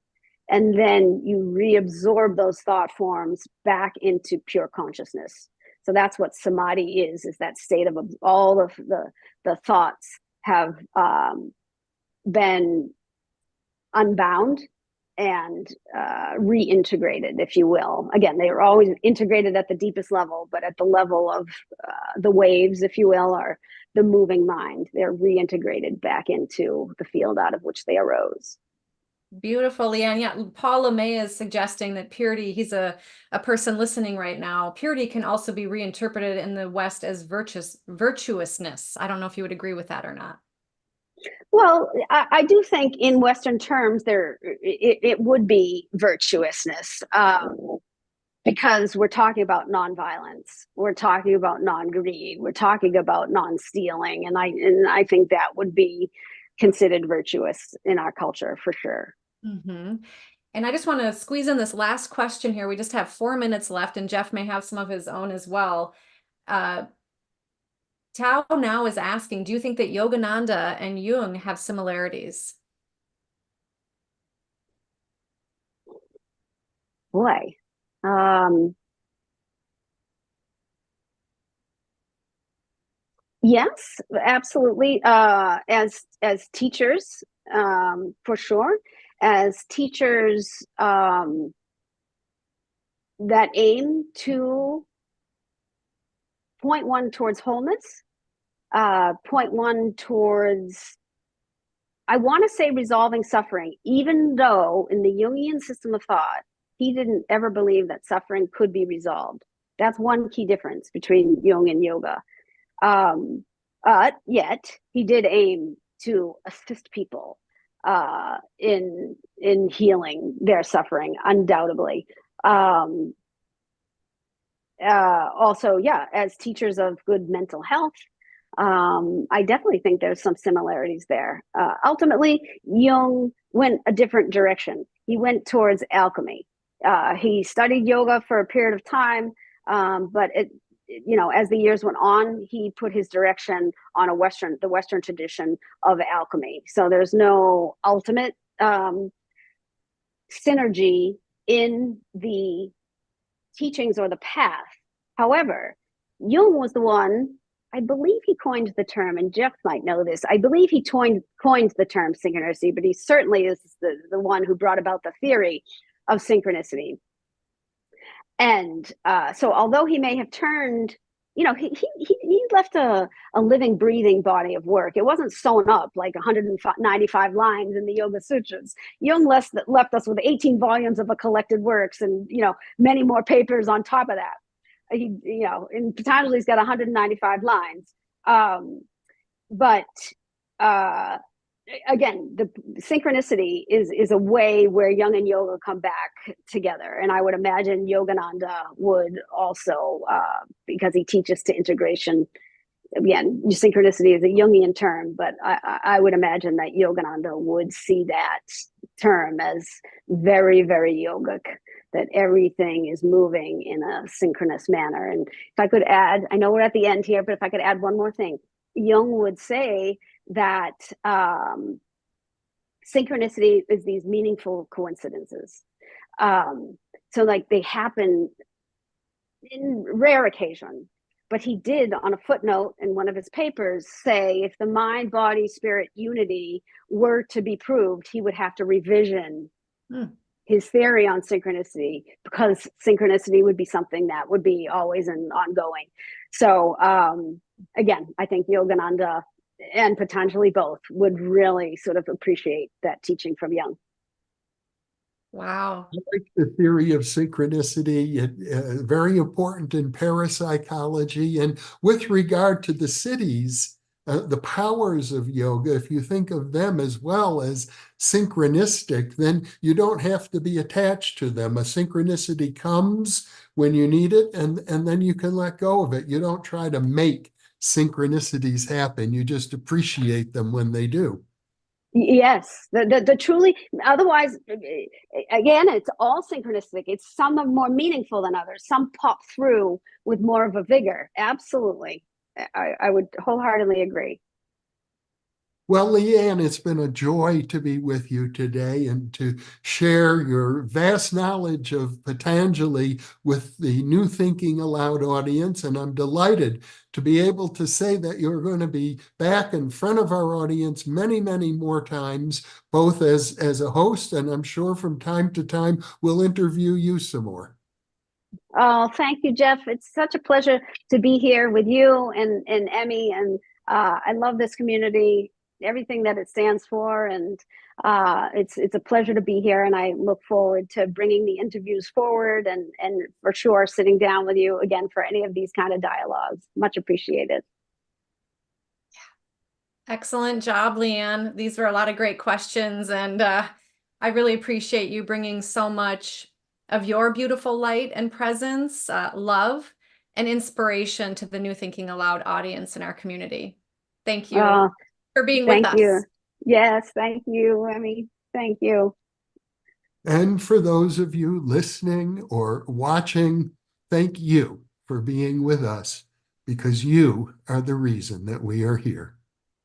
And then you reabsorb those thought forms back into pure consciousness. So that's what samadhi is that state of all of the thoughts have been unbound and reintegrated, if you will. Again, they are always integrated at the deepest level, but at the level of the waves, if you will, or the moving mind, they're reintegrated back into the field out of which they arose. Beautiful, Leanne. Yeah, Paul LeMay is suggesting that purity, he's a person listening right now, purity can also be reinterpreted in the West as virtuousness. I don't know if you would agree with that or not. Well, I do think in Western terms, it would be virtuousness, because we're talking about nonviolence, we're talking about non-greed, we're talking about non-stealing, and I think that would be considered virtuous in our culture for sure. Mm-hmm. And I just want to squeeze in this last question here. We just have 4 minutes left, and Jeff may have some of his own as well. Tao now is asking, do you think that Yogananda and Jung have similarities? Boy. Yes, absolutely. As teachers, for sure. As teachers that aim to point one towards wholeness, point one towards, I want to say, resolving suffering, even though in the Jungian system of thought, he didn't ever believe that suffering could be resolved. That's one key difference between Jung and yoga. Yet he did aim to assist people in healing their suffering, undoubtedly. Also, yeah, as teachers of good mental health, I definitely think there's some similarities there. Ultimately, Jung went a different direction. He went towards alchemy. He studied yoga for a period of time, but as the years went on, he put his direction on the Western tradition of alchemy. So there's no ultimate synergy in the teachings or the path. However, Jung was the one, I believe he coined the term, and Jeff might know this. I believe he coined the term synchronicity, but he certainly is the one who brought about the theory of synchronicity. And so although he may have turned, he left a living, breathing body of work. It wasn't sewn up like 195 lines in the Yoga Sutras. Jung left us with 18 volumes of a collected works, and many more papers on top of that. In Patanjali's got 195 lines. but uh, again, the synchronicity is a way where Jung and yoga come back together, and I would imagine Yogananda would also, because he teaches to integration. Again, synchronicity is a Jungian term, but I would imagine that Yogananda would see that term as very, very yogic, that everything is moving in a synchronous manner. And if I could add, I know we're at the end here, but if I could add one more thing, Jung would say that synchronicity is these meaningful coincidences. So like they happen in rare occasion, but he did on a footnote in one of his papers say if the mind body spirit unity were to be proved, he would have to revision his theory on synchronicity, because synchronicity would be something that would be always and ongoing. So again, I think Yogananda and Patanjali both would really sort of appreciate that teaching from Jung. Wow. I like the theory of synchronicity, very important in parapsychology. And with regard to the cities, the powers of yoga, if you think of them as well as synchronistic, then you don't have to be attached to them. A synchronicity comes when you need it, and then you can let go of it. You don't try to make synchronicities happen. You just appreciate them when they do. Yes, the truly, otherwise, again, it's all synchronistic. It's some are more meaningful than others. Some pop through with more of a vigor. Absolutely. I would wholeheartedly agree. Well, Leanne, it's been a joy to be with you today and to share your vast knowledge of Patanjali with the New Thinking Aloud audience. And I'm delighted to be able to say that you're going to be back in front of our audience many, many more times, both as a host, and I'm sure from time to time we'll interview you some more. Oh, thank you, Jeff. It's such a pleasure to be here with you and Emmy. And I love this community, everything that it stands for. And it's a pleasure to be here. And I look forward to bringing the interviews forward and for sure sitting down with you again for any of these kind of dialogues. Much appreciated. Excellent job, Leanne. These were a lot of great questions, and I really appreciate you bringing so much of your beautiful light and presence, love, and inspiration to the New Thinking Aloud audience in our community. Thank you for being with Thank us. you. Yes, thank you, Emmy. Thank you. And for those of you listening or watching, thank you for being with us, because you are the reason that we are here.